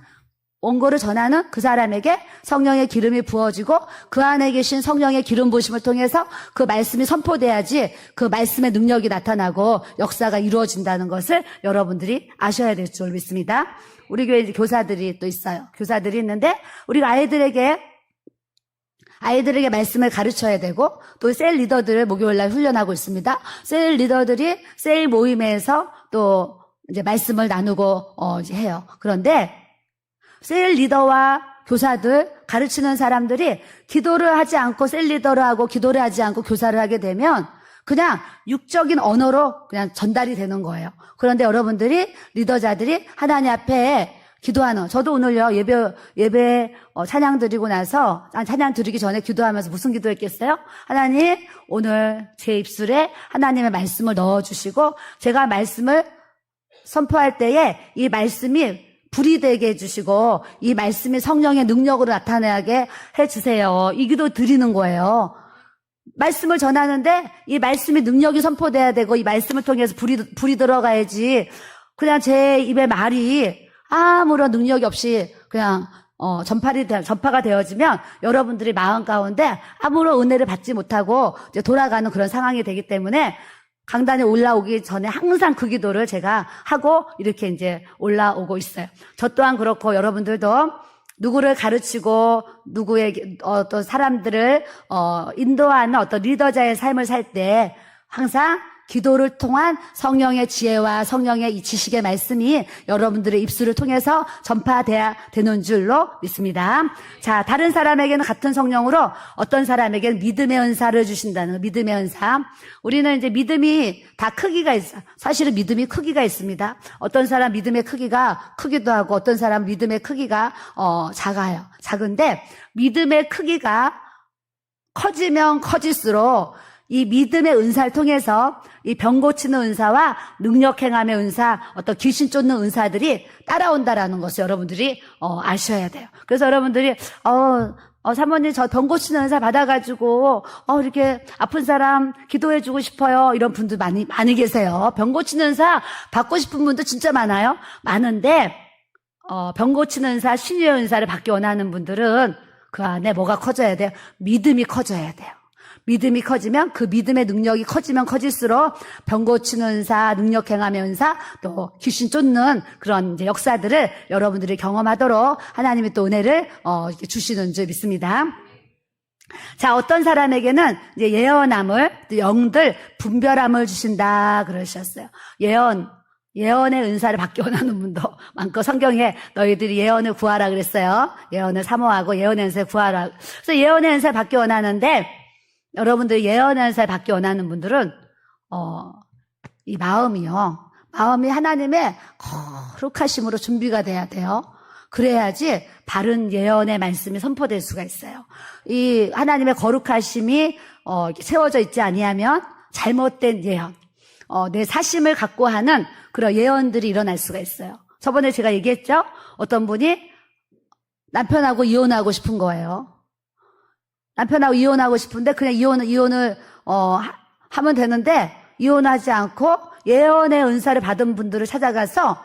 그 사람에게 성령의 기름이 부어지고 그 안에 계신 성령의 기름 부으심을 통해서 그 말씀이 선포돼야지 그 말씀의 능력이 나타나고 역사가 이루어진다는 것을 여러분들이 아셔야 될 줄 믿습니다. 우리 교회 교사들이 또 있어요. 교사들이 있는데 우리가 아이들에게 말씀을 가르쳐야 되고 또 셀 리더들을 목요일날 훈련하고 있습니다. 셀 리더들이 셀 모임에서 또 이제 말씀을 나누고 이제 해요. 그런데 셀 리더와 교사들 가르치는 사람들이 기도를 하지 않고 셀 리더를 하고 기도를 하지 않고 교사를 하게 되면 그냥 육적인 언어로 그냥 전달이 되는 거예요. 그런데 여러분들이 리더자들이 하나님 앞에 기도하는, 저도 오늘요 예배 찬양 드리고 나서 찬양 드리기 전에 기도하면서 무슨 기도했겠어요? 하나님 오늘 제 입술에 하나님의 말씀을 넣어주시고 제가 말씀을 선포할 때에 이 말씀이 불이 되게 해주시고 이 말씀이 성령의 능력으로 나타나게 해주세요. 이 기도 드리는 거예요. 말씀을 전하는데 이 말씀이 능력이 선포돼야 되고 이 말씀을 통해서 불이 들어가야지 그냥 제 입에 말이 아무런 능력이 없이 그냥 전파가 되어지면 여러분들이 마음 가운데 아무런 은혜를 받지 못하고 이제 돌아가는 그런 상황이 되기 때문에 강단에 올라오기 전에 항상 그 기도를 제가 하고 이렇게 이제 올라오고 있어요. 저 또한 그렇고 여러분들도 누구를 가르치고 누구에게 어떤 사람들을 인도하는 어떤 리더자의 삶을 살 때 항상 기도를 통한 성령의 지혜와 성령의 이 지식의 말씀이 여러분들의 입술을 통해서 전파돼야 되는 줄로 믿습니다. 자, 다른 사람에게는 같은 성령으로 어떤 사람에게는 믿음의 은사를 주신다는 믿음의 은사. 우리는 이제 믿음이 다 크기가 있어요. 사실은 믿음이 크기가 있습니다. 어떤 사람 믿음의 크기가 크기도 하고 어떤 사람 믿음의 크기가 작아요. 작은데 믿음의 크기가 커지면 커질수록 이 믿음의 은사를 통해서 이 병 고치는 은사와 능력 행함의 은사, 어떤 귀신 쫓는 은사들이 따라온다라는 것을 여러분들이 아셔야 돼요. 그래서 여러분들이 사모님 저 병 고치는 은사 받아가지고 이렇게 아픈 사람 기도해주고 싶어요. 이런 분들 많이 계세요. 병 고치는 은사 받고 싶은 분도 진짜 많아요. 많은데 병 고치는 은사, 신유의 은사를 받기 원하는 분들은 그 안에 뭐가 커져야 돼요? 믿음이 커져야 돼요. 믿음이 커지면 그 믿음의 능력이 커지면 커질수록 병 고치는 은사, 능력 행함의 은사, 또 귀신 쫓는 그런 이제 역사들을 여러분들이 경험하도록 하나님이 또 은혜를 이렇게 주시는 줄 믿습니다. 자, 어떤 사람에게는 이제 예언함을, 또 영들 분별함을 주신다 그러셨어요. 예언의 은사를 받기 원하는 분도 많고 성경에 너희들이 예언을 구하라 그랬어요. 예언을 사모하고 예언의 은사를 구하라. 그래서 예언의 은사를 받기 원하는데 여러분들 예언의 은사를 받기 원하는 분들은 이 마음이 하나님의 거룩하심으로 준비가 돼야 돼요. 그래야지 바른 예언의 말씀이 선포될 수가 있어요. 이 하나님의 거룩하심이 세워져 있지 아니하면 잘못된 예언, 내 사심을 갖고 하는 그런 예언들이 일어날 수가 있어요. 저번에 제가 얘기했죠? 어떤 분이 남편하고 이혼하고 싶은 거예요. 남편하고 이혼하고 싶은데 그냥 이혼을 하면 되는데 이혼하지 않고 예언의 은사를 받은 분들을 찾아가서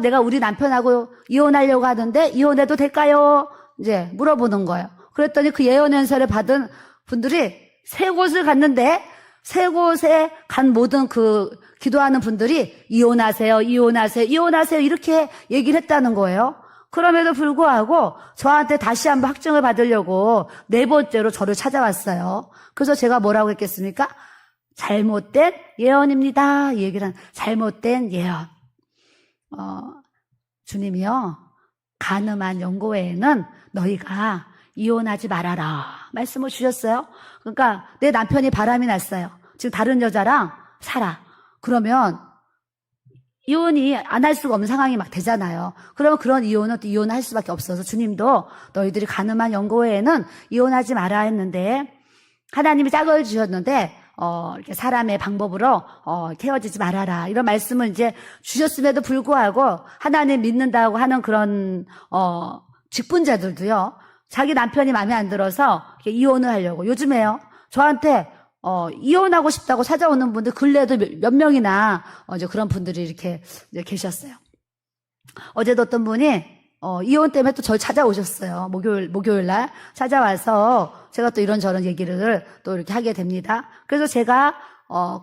내가 우리 남편하고 이혼하려고 하는데 이혼해도 될까요? 이제 물어보는 거예요. 그랬더니 그 예언의 은사를 받은 분들이 세 곳을 갔는데 세 곳에 간 모든 그 기도하는 분들이 이혼하세요 이렇게 얘기를 했다는 거예요. 그럼에도 불구하고 저한테 다시 한번 확증을 받으려고 네 번째로 저를 찾아왔어요. 그래서 제가 뭐라고 했겠습니까? 잘못된 예언입니다. 이 얘기를 잘못된 예언. 주님이요, 간음한 영고에는 너희가 이혼하지 말아라 말씀을 주셨어요. 그러니까 내 남편이 바람이 났어요. 지금 다른 여자랑 살아. 그러면 이혼이 안 할 수가 없는 상황이 막 되잖아요. 그러면 그런 이혼은 또 이혼할 수밖에 없어서 주님도 너희들이 간음한 영고에는 이혼하지 마라 했는데 하나님이 짝을 주셨는데 이렇게 사람의 방법으로 헤어지지 말아라 이런 말씀을 이제 주셨음에도 불구하고 하나님 믿는다고 하는 그런 직분자들도요, 자기 남편이 마음에 안 들어서 이혼을 하려고 요즘에요 저한테 이혼하고 싶다고 찾아오는 분들 근래에도 몇 명이나 이제 그런 분들이 이렇게 이제 계셨어요. 어제도 어떤 분이 이혼 때문에 또 저를 찾아오셨어요. 목요일 날 찾아와서 제가 또 이런저런 얘기를 또 이렇게 하게 됩니다. 그래서 제가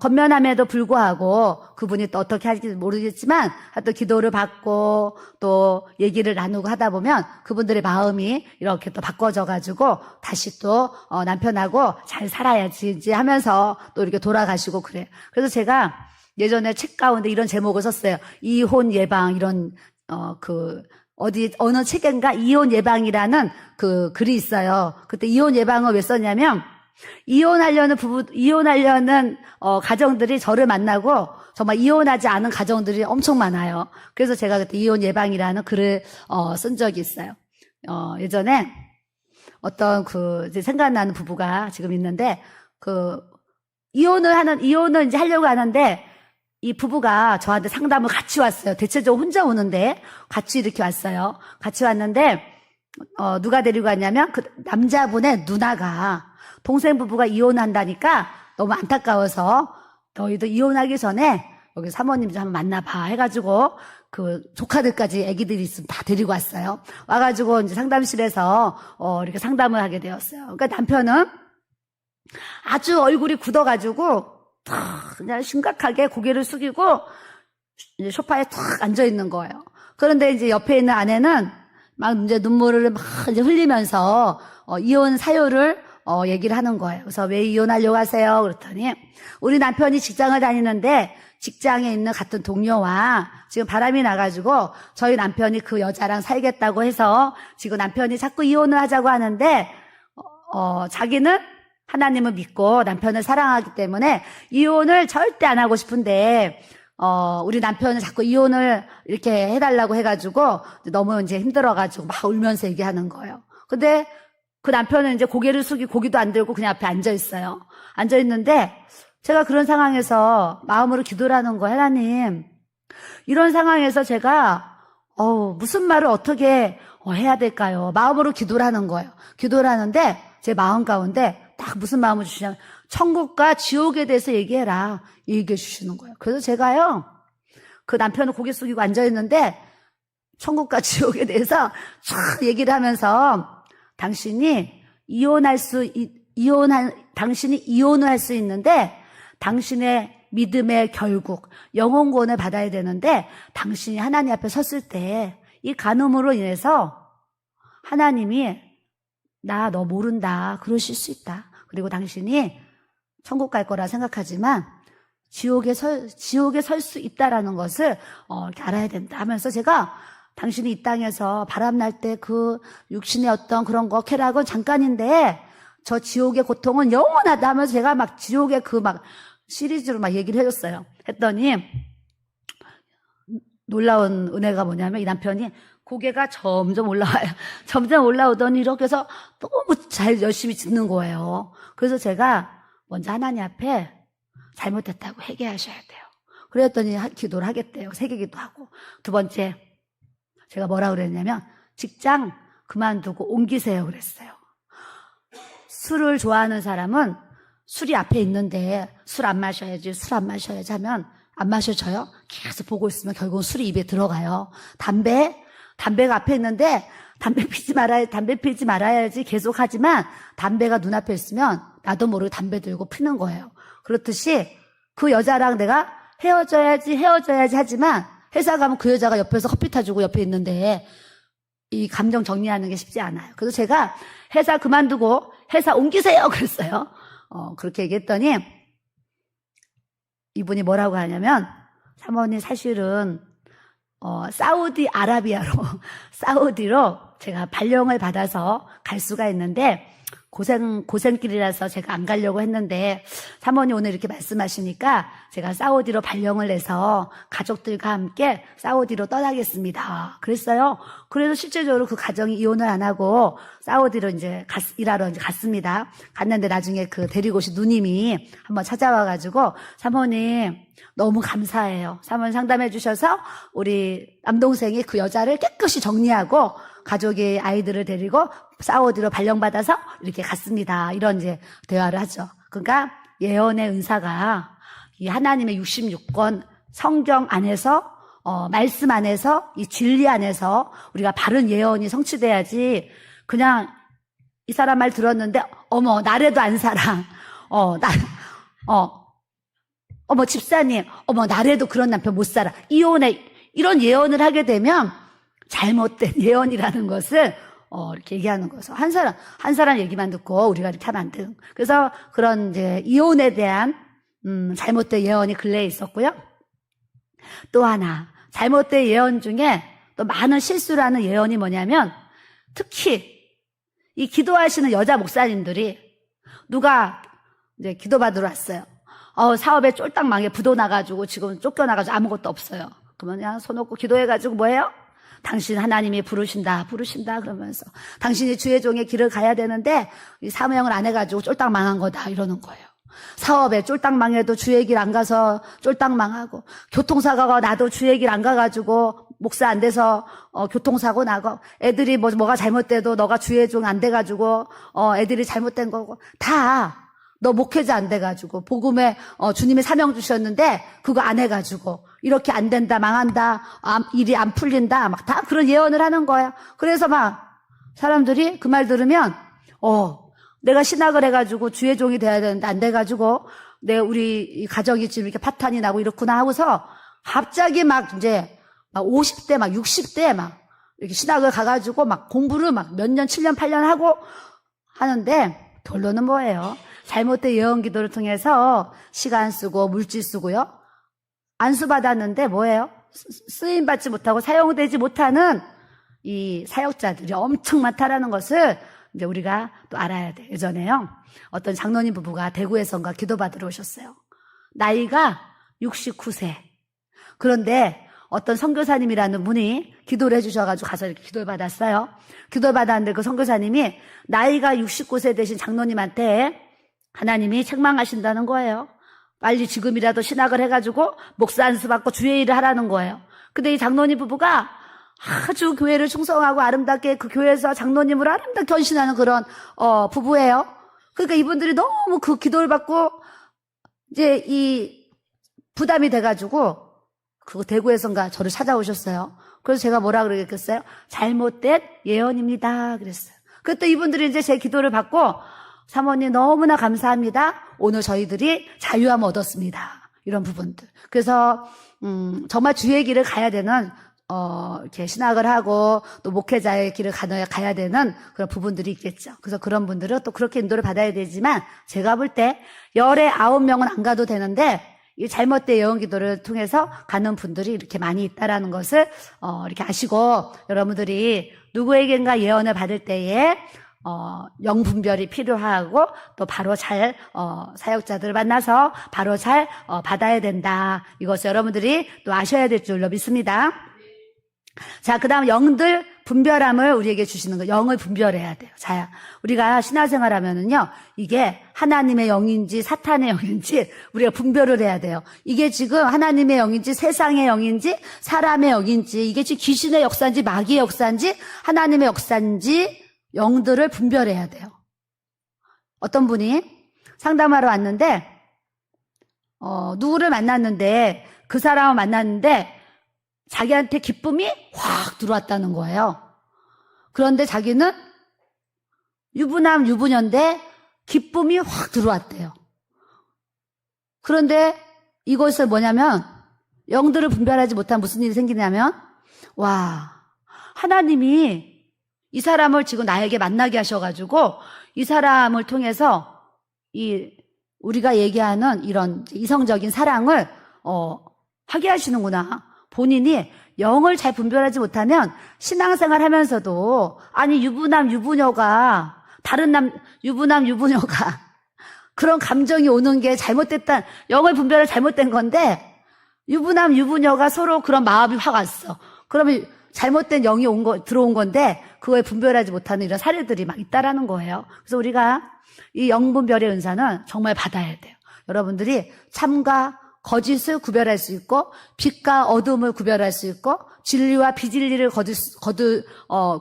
건면함에도 불구하고 그분이 또 어떻게 할지 모르겠지만 또 기도를 받고 또 얘기를 나누고 하다 보면 그분들의 마음이 이렇게 또 바꿔져 가지고 다시 또 남편하고 잘 살아야지 하면서 또 이렇게 돌아가시고 그래요. 그래서 제가 예전에 책 가운데 이런 제목을 썼어요. 이혼 예방 이런 어느 책인가 이혼 예방이라는 그 글이 있어요. 그때 이혼 예방을 왜 썼냐면 이혼하려는 가정들이 저를 만나고 정말 이혼하지 않은 가정들이 엄청 많아요. 그래서 제가 그때 이혼 예방이라는 글을 쓴 적이 있어요. 예전에 어떤 이제 생각나는 부부가 지금 있는데 이혼을 이제 하려고 하는데 이 부부가 저한테 상담을 같이 왔어요. 대체적으로 혼자 오는데 같이 이렇게 왔어요. 같이 왔는데 누가 데리고 왔냐면 그 남자분의 누나가 동생 부부가 이혼한다니까 너무 안타까워서 너희도 이혼하기 전에 여기 사모님 좀 한번 만나봐 해가지고 그 조카들까지 애기들이 있으면 다 데리고 왔어요. 와가지고 이제 상담실에서 이렇게 상담을 하게 되었어요. 그러니까 남편은 아주 얼굴이 굳어가지고 그냥 심각하게 고개를 숙이고 이제 소파에 탁 앉아 있는 거예요. 그런데 이제 옆에 있는 아내는 막 이제 눈물을 막 이제 흘리면서 이혼 사유를 얘기를 하는 거예요. 그래서 왜 이혼하려고 하세요? 그랬더니 우리 남편이 직장을 다니는데 직장에 있는 같은 동료와 지금 바람이 나가지고 저희 남편이 그 여자랑 살겠다고 해서 지금 남편이 자꾸 이혼을 하자고 하는데 자기는 하나님을 믿고 남편을 사랑하기 때문에 이혼을 절대 안 하고 싶은데 우리 남편은 자꾸 이혼을 이렇게 해달라고 해가지고 너무 이제 힘들어가지고 막 울면서 얘기하는 거예요. 근데 그 남편은 이제 고개를 숙이고 고기도 안 들고 그냥 앞에 앉아 있어요. 앉아 있는데 제가 그런 상황에서 마음으로 기도를 하는 거예요. 하나님, 이런 상황에서 제가 무슨 말을 어떻게 해야 될까요? 마음으로 기도를 하는 거예요. 기도를 하는데 제 마음 가운데 딱 무슨 마음을 주시냐면 천국과 지옥에 대해서 얘기해라 얘기해 주시는 거예요. 그래서 제가요 그 남편은 고개 숙이고 앉아 있는데 천국과 지옥에 대해서 쫙 얘기를 하면서 당신이 이혼을 할 수 있는데 당신의 믿음의 결국 영혼구원을 받아야 되는데 당신이 하나님 앞에 섰을 때 이 간음으로 인해서 하나님이 나 너 모른다 그러실 수 있다. 그리고 당신이 천국 갈 거라 생각하지만 지옥에 설 수 있다라는 것을 이렇게 알아야 된다 하면서 제가 당신이 이 땅에서 바람날 때 그 육신의 어떤 그런 거 쾌락은 잠깐인데 저 지옥의 고통은 영원하다 하면서 제가 막 지옥의 그 막 시리즈로 막 얘기를 해줬어요. 했더니 놀라운 은혜가 뭐냐면 이 남편이 고개가 점점 올라와요. 점점 올라오더니 이렇게 해서 너무 잘 열심히 듣는 거예요. 그래서 제가 먼저 하나님 앞에 잘못했다고 회개하셔야 돼요. 그랬더니 기도를 하겠대요. 새기기도 하고. 두 번째 제가 뭐라고 그랬냐면 직장 그만두고 옮기세요 그랬어요. 술을 좋아하는 사람은 술이 앞에 있는데 술 안 마셔야지 하면 안 마셔져요? 계속 보고 있으면 결국은 술이 입에 들어가요. 담배가 앞에 있는데 담배 피지 말아야지 계속 하지만 담배가 눈앞에 있으면 나도 모르게 담배 들고 피는 거예요. 그렇듯이 그 여자랑 내가 헤어져야지 하지만 회사 가면 그 여자가 옆에서 커피 타주고 옆에 있는데 이 감정 정리하는 게 쉽지 않아요. 그래서 제가 회사 그만두고 회사 옮기세요 그랬어요. 그렇게 얘기했더니 이분이 뭐라고 하냐면 사모님 사실은 사우디로 제가 발령을 받아서 갈 수가 있는데 고생길이라서 제가 안 가려고 했는데 사모님 오늘 이렇게 말씀하시니까 제가 사우디로 발령을 내서 가족들과 함께 사우디로 떠나겠습니다. 그랬어요. 그래서 실제적으로 그 가정이 이혼을 안 하고 사우디로 이제 일하러 이제 갔습니다. 갔는데 나중에 그 데리고 오신 누님이 한번 찾아와가지고 사모님 너무 감사해요. 사모님 상담해 주셔서 우리 남동생이 그 여자를 깨끗이 정리하고 가족이 아이들을 데리고 사우디로 발령받아서 이렇게 갔습니다. 이런 이제 대화를 하죠. 그러니까 예언의 은사가 이 하나님의 66권 성경 안에서 말씀 안에서 이 진리 안에서 우리가 바른 예언이 성취돼야지 그냥 이 사람 말 들었는데 어머 나래도 안 살아. 어머 집사님 나래도 그런 남편 못 살아. 이혼해. 이런 예언을 하게 되면 잘못된 예언이라는 것을 이렇게 얘기하는 거죠. 한 사람 얘기만 듣고 우리가 이렇게 하면 안 되는. 그래서 그런 이제 이혼에 대한 잘못된 예언이 근래에 있었고요. 또 하나 잘못된 예언 중에 또 많은 실수를 하는 예언이 뭐냐면 특히 이 기도하시는 여자 목사님들이 누가 이제 기도받으러 왔어요. 사업에 쫄딱 망해 부도 나가지고 지금 쫓겨나가지고 아무것도 없어요. 그러면 그냥 손 놓고 기도해가지고 뭐예요? 당신 하나님이 부르신다 그러면서 당신이 주의 종의 길을 가야 되는데 이 사명을 안 해가지고 쫄딱 망한 거다 이러는 거예요. 사업에 쫄딱 망해도 주의 길 안 가서 쫄딱 망하고, 교통사고가 나도 주의 길 안 가가지고 목사 안 돼서 교통사고 나고, 애들이 뭐가 잘못돼도 너가 주의 종 안 돼가지고 애들이 잘못된 거고, 다 너 목회자 안 돼가지고 복음에 주님이 사명 주셨는데 그거 안 해가지고 이렇게 안 된다, 망한다, 일이 안 풀린다, 막 다 그런 예언을 하는 거야. 그래서 막 사람들이 그 말 들으면 내가 신학을 해가지고 주의 종이 돼야 되는데 안 돼가지고 우리 가정이 지금 이렇게 파탄이 나고 이렇구나 하고서 갑자기 막 이제 막 50대 막 60대 막 이렇게 신학을 가가지고 막 공부를 막 몇 년, 7년, 8년 하고 하는데 결론은 뭐예요? 잘못된 예언 기도를 통해서 시간 쓰고 물질 쓰고요. 안수 받았는데 뭐예요? 쓰임 받지 못하고 사용되지 못하는 이 사역자들이 엄청 많다라는 것을 이제 우리가 또 알아야 돼. 예전에요. 어떤 장로님 부부가 대구에선가 기도받으러 오셨어요. 나이가 69세. 그런데 어떤 선교사님이라는 분이 기도를 해주셔가지고 가서 이렇게 기도를 받았어요. 기도를 받았는데 그 선교사님이 나이가 69세 되신 장로님한테 하나님이 책망하신다는 거예요. 빨리 지금이라도 신학을 해가지고 목사 안수 받고 주의 일을 하라는 거예요. 근데 이 장로님 부부가 아주 교회를 충성하고 아름답게 그 교회에서 장로님으로 아름답게 헌신하는 그런 부부예요. 그러니까 이분들이 너무 그 기도를 받고 이제 이 부담이 돼가지고 그 대구에선가 저를 찾아오셨어요. 그래서 제가 뭐라 그러겠어요? 잘못된 예언입니다. 그랬어요. 그랬더니 이분들이 이제 제 기도를 받고 사모님 너무나 감사합니다. 오늘 저희들이 자유함 얻었습니다. 이런 부분들. 그래서 정말 주의 길을 가야 되는 이렇게 신학을 하고 또 목회자의 길을 가야 되는 그런 부분들이 있겠죠. 그래서 그런 분들은 또 그렇게 인도를 받아야 되지만 제가 볼 때 열에 9명은 안 가도 되는데 이 잘못된 예언 기도를 통해서 가는 분들이 이렇게 많이 있다라는 것을 이렇게 아시고 여러분들이 누구에겐가 예언을 받을 때에 영분별이 필요하고 또 바로 잘 사역자들을 만나서 바로 잘 받아야 된다. 이것을 여러분들이 또 아셔야 될 줄로 믿습니다. 자, 그 다음 영들 분별함을 우리에게 주시는 거. 영을 분별해야 돼요. 자, 우리가 신앙생활 하면은요, 이게 하나님의 영인지 사탄의 영인지 우리가 분별을 해야 돼요. 이게 지금 하나님의 영인지 세상의 영인지 사람의 영인지 이게 지금 귀신의 역사인지 마귀의 역사인지 하나님의 역사인지 영들을 분별해야 돼요. 어떤 분이 상담하러 왔는데, 누구를 만났는데, 그 사람을 만났는데, 자기한테 기쁨이 확 들어왔다는 거예요. 그런데 자기는 유부남, 유부녀인데, 기쁨이 확 들어왔대요. 그런데 이것을 뭐냐면, 영들을 분별하지 못한 무슨 일이 생기냐면, 하나님이 이 사람을 지금 나에게 만나게 하셔가지고 이 사람을 통해서 우리가 얘기하는 이런 이성적인 사랑을 하게 하시는구나. 본인이 영을 잘 분별하지 못하면 신앙생활 하면서도 아니 유부남 유부녀가 유부남 유부녀가 그런 감정이 오는 게 영을 분별을 잘못된 건데 유부남 유부녀가 서로 그런 마음이 확 왔어. 그러면 잘못된 영이 들어온 건데 그거에 분별하지 못하는 이런 사례들이 막 있다라는 거예요. 그래서 우리가 이 영분별의 은사는 정말 받아야 돼요. 여러분들이 참과 거짓을 구별할 수 있고 빛과 어둠을 구별할 수 있고 진리와 비진리를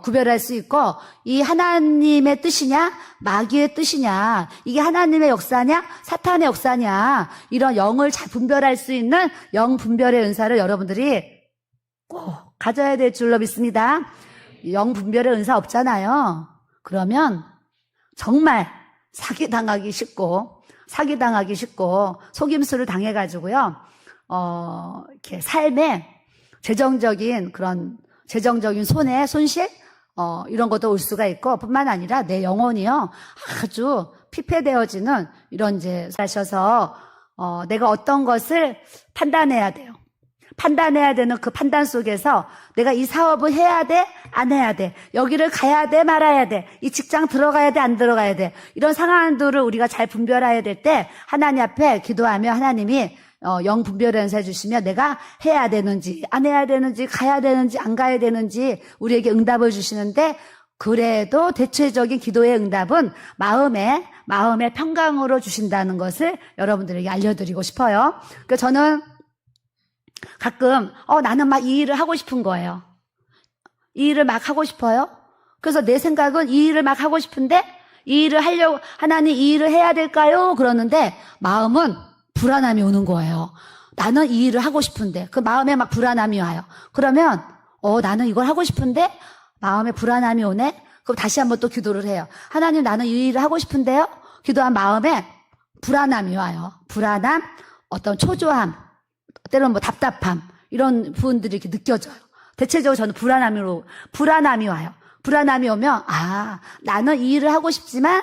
구별할 수 있고 이 하나님의 뜻이냐 마귀의 뜻이냐 이게 하나님의 역사냐 사탄의 역사냐 이런 영을 잘 분별할 수 있는 영분별의 은사를 여러분들이 꼭 가져야 될 줄로 믿습니다. 영분별의 은사 없잖아요. 그러면 정말 사기당하기 쉽고 속임수를 당해가지고요. 이렇게 삶에 재정적인 손실 이런 것도 올 수가 있고 뿐만 아니라 내 영혼이요 아주 피폐되어지는 이런 이제 하셔서 내가 어떤 것을 판단해야 돼요. 판단해야 되는 그 판단 속에서 내가 이 사업을 해야 돼? 안 해야 돼? 여기를 가야 돼? 말아야 돼? 이 직장 들어가야 돼? 안 들어가야 돼? 이런 상황들을 우리가 잘 분별해야 될 때 하나님 앞에 기도하며 하나님이 영 분별의 은사 주시면 내가 해야 되는지 안 해야 되는지 가야 되는지 안 가야 되는지 우리에게 응답을 주시는데 그래도 대체적인 기도의 응답은 마음의 평강으로 주신다는 것을 여러분들에게 알려드리고 싶어요. 그러니까 저는 가끔 나는 막 이 일을 하고 싶은 거예요. 이 일을 막 하고 싶어요. 그래서 내 생각은 이 일을 막 하고 싶은데 이 일을 하려고 하나님 이 일을 해야 될까요? 그러는데 마음은 불안함이 오는 거예요. 나는 이 일을 하고 싶은데 그 마음에 막 불안함이 와요. 그러면 나는 이걸 하고 싶은데 마음에 불안함이 오네? 그럼 다시 한번 또 기도를 해요. 하나님 나는 이 일을 하고 싶은데요? 기도한 마음에 불안함이 와요. 불안함, 어떤 초조함, 때로는 뭐 답답함 이런 부분들이 이렇게 느껴져요. 대체적으로 저는 불안함이 와요. 불안함이 오면 나는 이 일을 하고 싶지만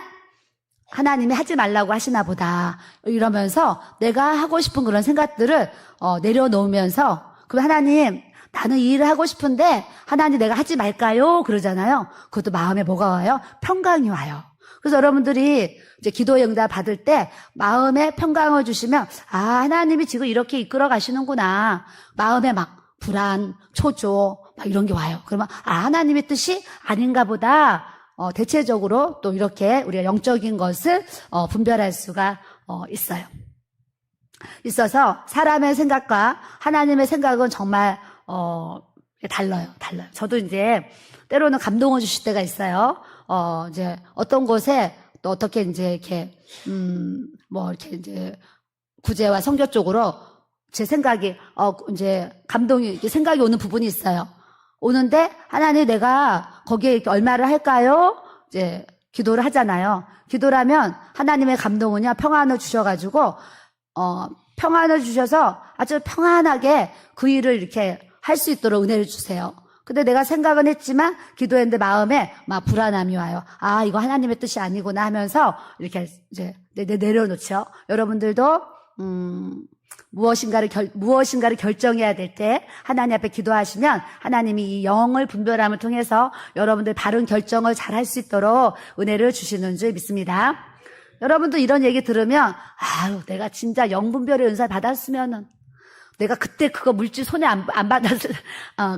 하나님이 하지 말라고 하시나 보다 이러면서 내가 하고 싶은 그런 생각들을 내려놓으면서 그럼 하나님 나는 이 일을 하고 싶은데 하나님 내가 하지 말까요? 그러잖아요. 그것도 마음에 뭐가 와요? 평강이 와요. 그래서 여러분들이 이제 기도의 응답 받을 때 마음에 평강을 주시면 하나님이 지금 이렇게 이끌어 가시는구나. 마음에 막 불안, 초조 막 이런 게 와요. 그러면 하나님의 뜻이 아닌가 보다. 대체적으로 또 이렇게 우리가 영적인 것을 분별할 수가 있어서 사람의 생각과 하나님의 생각은 정말 달라요. 저도 이제 때로는 감동을 주실 때가 있어요. 이제 어떤 곳에 또 어떻게 이제 이렇게 이렇게 이제 구제와 성교 쪽으로 제 생각이 이제 감동이 생각이 오는 부분이 있어요. 오는데 하나님 내가 거기에 이렇게 얼마를 할까요? 이제 기도를 하잖아요. 기도를 하면 하나님의 감동은요 평안을 주셔가지고 평안을 주셔서 아주 평안하게 그 일을 이렇게 할 수 있도록 은혜를 주세요. 근데 내가 생각은 했지만 기도했는데 마음에 막 불안함이 와요. 이거 하나님의 뜻이 아니구나 하면서 이렇게 이제 내려놓죠. 여러분들도 무엇인가를 결정해야 될 때 하나님 앞에 기도하시면 하나님이 이 영을 분별함을 통해서 여러분들 바른 결정을 잘 할 수 있도록 은혜를 주시는 줄 믿습니다. 여러분도 이런 얘기 들으면 내가 진짜 영분별의 은사를 받았으면은 내가 그때 그거 물질 손에 안 받았을,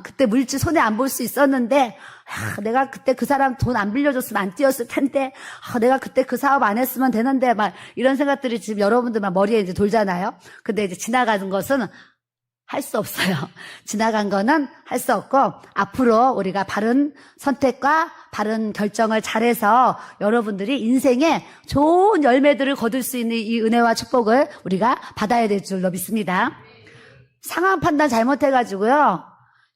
그때 물질 손에 안 볼 수 있었는데, 내가 그때 그 사람 돈 안 빌려줬으면 안 뛰었을 텐데, 내가 그때 그 사업 안 했으면 되는데, 막 이런 생각들이 지금 여러분들 막 머리에 이제 돌잖아요. 근데 이제 지나가는 것은 할 수 없어요. 지나간 거는 할 수 없고, 앞으로 우리가 바른 선택과 바른 결정을 잘해서 여러분들이 인생에 좋은 열매들을 거둘 수 있는 이 은혜와 축복을 우리가 받아야 될 줄로 믿습니다. 상황 판단 잘못해가지고요.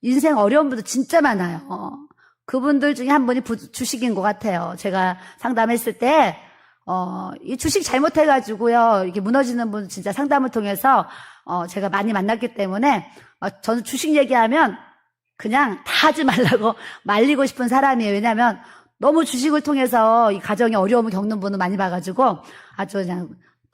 인생 어려운 분들 진짜 많아요. 그분들 중에 한 분이 주식인 것 같아요. 제가 상담했을 때, 이 주식 잘못해가지고요. 이게 무너지는 분 진짜 상담을 통해서, 제가 많이 만났기 때문에, 저는 주식 얘기하면 그냥 다 하지 말라고 말리고 싶은 사람이에요. 왜냐면 너무 주식을 통해서 이 가정에 어려움을 겪는 분을 많이 봐가지고 아주 그냥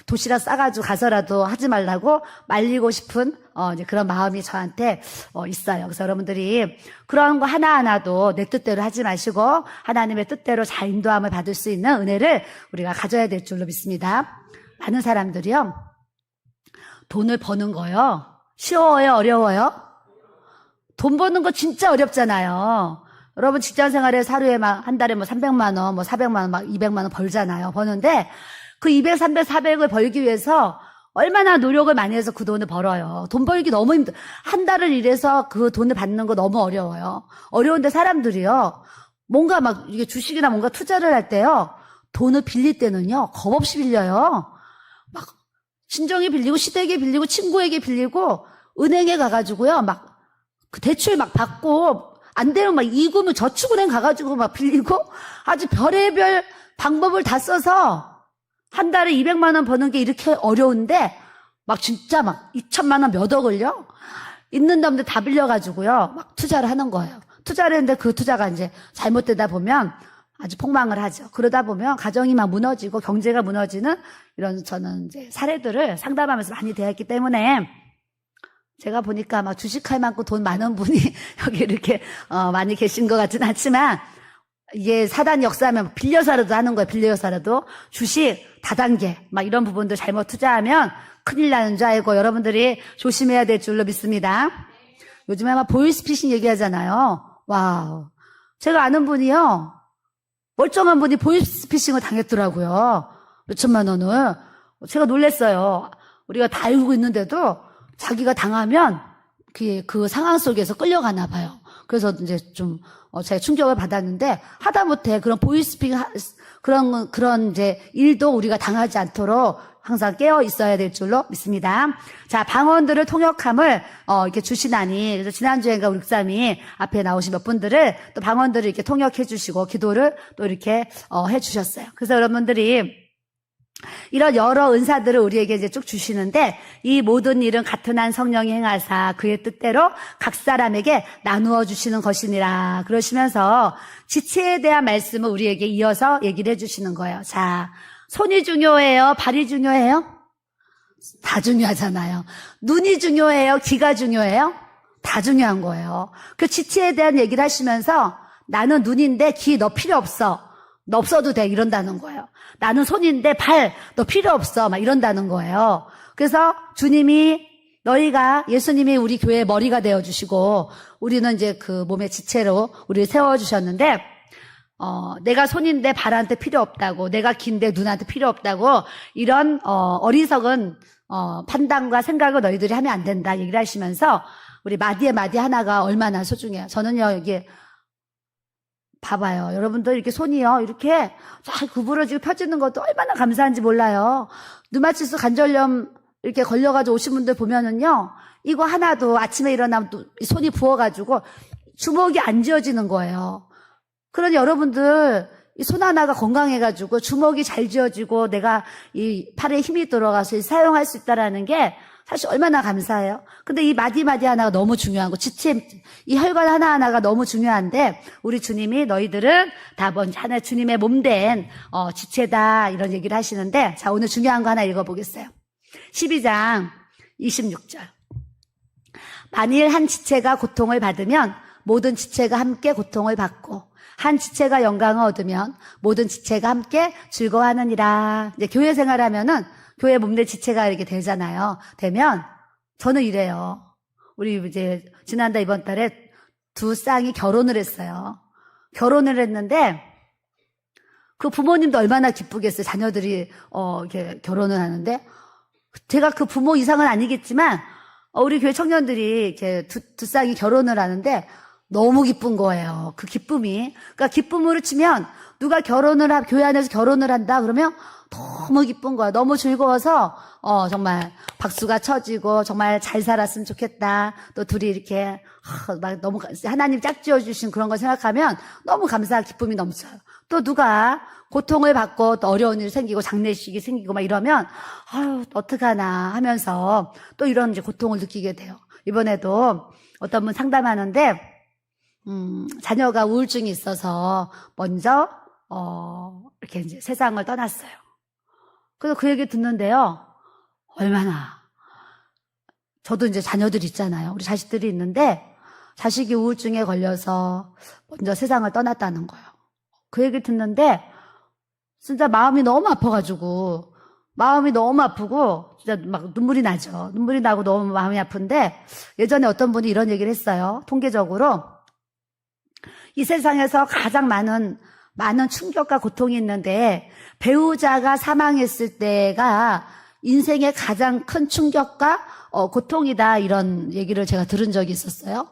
도시락 싸가지고 가서라도 하지 말라고 말리고 싶은 이제 그런 마음이 저한테 있어요. 그래서 여러분들이 그런 거 하나하나도 내 뜻대로 하지 마시고 하나님의 뜻대로 잘 인도함을 받을 수 있는 은혜를 우리가 가져야 될 줄로 믿습니다. 많은 사람들이요. 돈을 버는 거요. 쉬워요? 어려워요? 돈 버는 거 진짜 어렵잖아요. 여러분 직장 생활에서 하루에 막 한 달에 뭐 300만 원, 뭐 400만 원, 막 200만 원 벌잖아요. 버는데 그 200, 300, 400을 벌기 위해서 얼마나 노력을 많이 해서 그 돈을 벌어요. 돈 벌기 너무 힘들어. 한 달을 일해서 그 돈을 받는 거 너무 어려워요. 어려운데 사람들이요. 뭔가 막 이게 주식이나 뭔가 투자를 할 때요. 돈을 빌릴 때는요. 겁 없이 빌려요. 막 친정에 빌리고 시댁에 빌리고 친구에게 빌리고 은행에 가가지고요. 막 그 대출 막 받고 안 되면 막 이금을 저축은행 가가지고 막 빌리고 아주 별의별 방법을 다 써서 한 달에 200만 원 버는 게 이렇게 어려운데 막 진짜 막 2천만 원 몇 억을요? 있는 놈들 다 빌려가지고요. 막 투자를 하는 거예요. 투자를 했는데 그 투자가 이제 잘못되다 보면 아주 폭망을 하죠. 그러다 보면 가정이 막 무너지고 경제가 무너지는 이런 저는 이제 사례들을 상담하면서 많이 대했기 때문에 제가 보니까 막 주식할 만큼 돈 많은 분이 여기 이렇게 많이 계신 것 같지는 않지만 이게 사단 역사하면 빌려서라도 하는 거예요. 빌려서라도 주식 다단계 막 이런 부분들 잘못 투자하면 큰일 나는 줄 알고 여러분들이 조심해야 될 줄로 믿습니다. 요즘에 막 보이스피싱 얘기하잖아요. 와우. 제가 아는 분이요. 멀쩡한 분이 보이스피싱을 당했더라고요. 몇천만 원을. 제가 놀랐어요. 우리가 다 알고 있는데도 자기가 당하면 그 상황 속에서 끌려가나 봐요. 그래서 이제 좀 제가 충격을 받았는데, 하다못해 그런 보이스피싱 그런 이제 일도 우리가 당하지 않도록 항상 깨어 있어야 될 줄로 믿습니다. 자, 방언들을 통역함을 이렇게 주시나니, 그래서 지난주에가 우리 목사님이 앞에 나오신 몇 분들을 또 방언들을 이렇게 통역해 주시고 기도를 또 이렇게 해 주셨어요. 그래서 여러분들이 이런 여러 은사들을 우리에게 이제 쭉 주시는데, 이 모든 일은 같은 한 성령이 행하사 그의 뜻대로 각 사람에게 나누어 주시는 것이니라 그러시면서 지체에 대한 말씀을 우리에게 이어서 얘기를 해주시는 거예요. 자, 손이 중요해요? 발이 중요해요? 다 중요하잖아요. 눈이 중요해요? 귀가 중요해요? 다 중요한 거예요. 그 지체에 대한 얘기를 하시면서 나는 눈인데 귀 너 필요 없어. 너 없어도 돼. 이런다는 거예요. 나는 손인데 발 너 필요 없어. 막 이런다는 거예요. 그래서 주님이 예수님이 우리 교회의 머리가 되어주시고 우리는 이제 그 몸의 지체로 우리를 세워주셨는데, 내가 손인데 발한테 필요 없다고, 내가 긴데 눈한테 필요 없다고, 이런 어리석은 판단과 생각을 너희들이 하면 안 된다 얘기를 하시면서 우리 마디에 마디 하나가 얼마나 소중해요. 저는요, 이게 봐봐요. 여러분들 이렇게 손이요, 이렇게 잘 구부러지고 펴지는 것도 얼마나 감사한지 몰라요. 류마티스 관절염 이렇게 걸려가지고 오신 분들 보면은요, 이거 하나도 아침에 일어나면 또 손이 부어가지고 주먹이 안 쥐어지는 거예요. 그러니 여러분들 이 손 하나가 건강해가지고 주먹이 잘 쥐어지고 내가 이 팔에 힘이 들어가서 사용할 수 있다라는 게 사실 얼마나 감사해요. 근데 이 마디마디 하나가 너무 중요한 거, 지체, 이 혈관 하나하나가 너무 중요한데, 우리 주님이 너희들은 다 먼저 하나 주님의 몸된 지체다 이런 얘기를 하시는데, 자, 오늘 중요한 거 하나 읽어보겠어요. 12장 26절. 만일 한 지체가 고통을 받으면 모든 지체가 함께 고통을 받고, 한 지체가 영광을 얻으면 모든 지체가 함께 즐거워하느니라. 이제 교회 생활하면은 교회 몸내 지체가 이렇게 되잖아요. 되면 저는 이래요. 우리 이제 지난달 이번 달에 두 쌍이 결혼을 했어요. 결혼을 했는데 그 부모님도 얼마나 기쁘겠어요. 자녀들이 이렇게 결혼을 하는데, 제가 그 부모 이상은 아니겠지만 우리 교회 청년들이 이렇게 두 쌍이 결혼을 하는데 너무 기쁜 거예요. 그 기쁨이. 그러니까 기쁨으로 치면 누가 교회 안에서 결혼을 한다 그러면 너무 기쁜 거야. 너무 즐거워서 정말 박수가 쳐지고 정말 잘 살았으면 좋겠다. 또 둘이 이렇게 막 너무 하나님 짝지어 주신 그런 거 생각하면 너무 감사한 기쁨이 넘쳐요. 또 누가 고통을 받고 또 어려운 일이 생기고 장례식이 생기고 막 이러면 아유 어떡하나 하면서 또 이런 이제 고통을 느끼게 돼요. 이번에도 어떤 분 상담하는데 자녀가 우울증이 있어서 먼저 이렇게 이제 세상을 떠났어요. 그래서 그 얘기 듣는데요, 얼마나, 저도 이제 자녀들 있잖아요. 우리 자식들이 있는데 자식이 우울증에 걸려서 먼저 세상을 떠났다는 거예요. 그 얘기 듣는데 진짜 마음이 너무 아파가지고, 마음이 너무 아프고 진짜 막 눈물이 나죠. 눈물이 나고 너무 마음이 아픈데, 예전에 어떤 분이 이런 얘기를 했어요. 통계적으로 이 세상에서 가장 많은 충격과 고통이 있는데, 배우자가 사망했을 때가 인생의 가장 큰 충격과 고통이다, 이런 얘기를 제가 들은 적이 있었어요.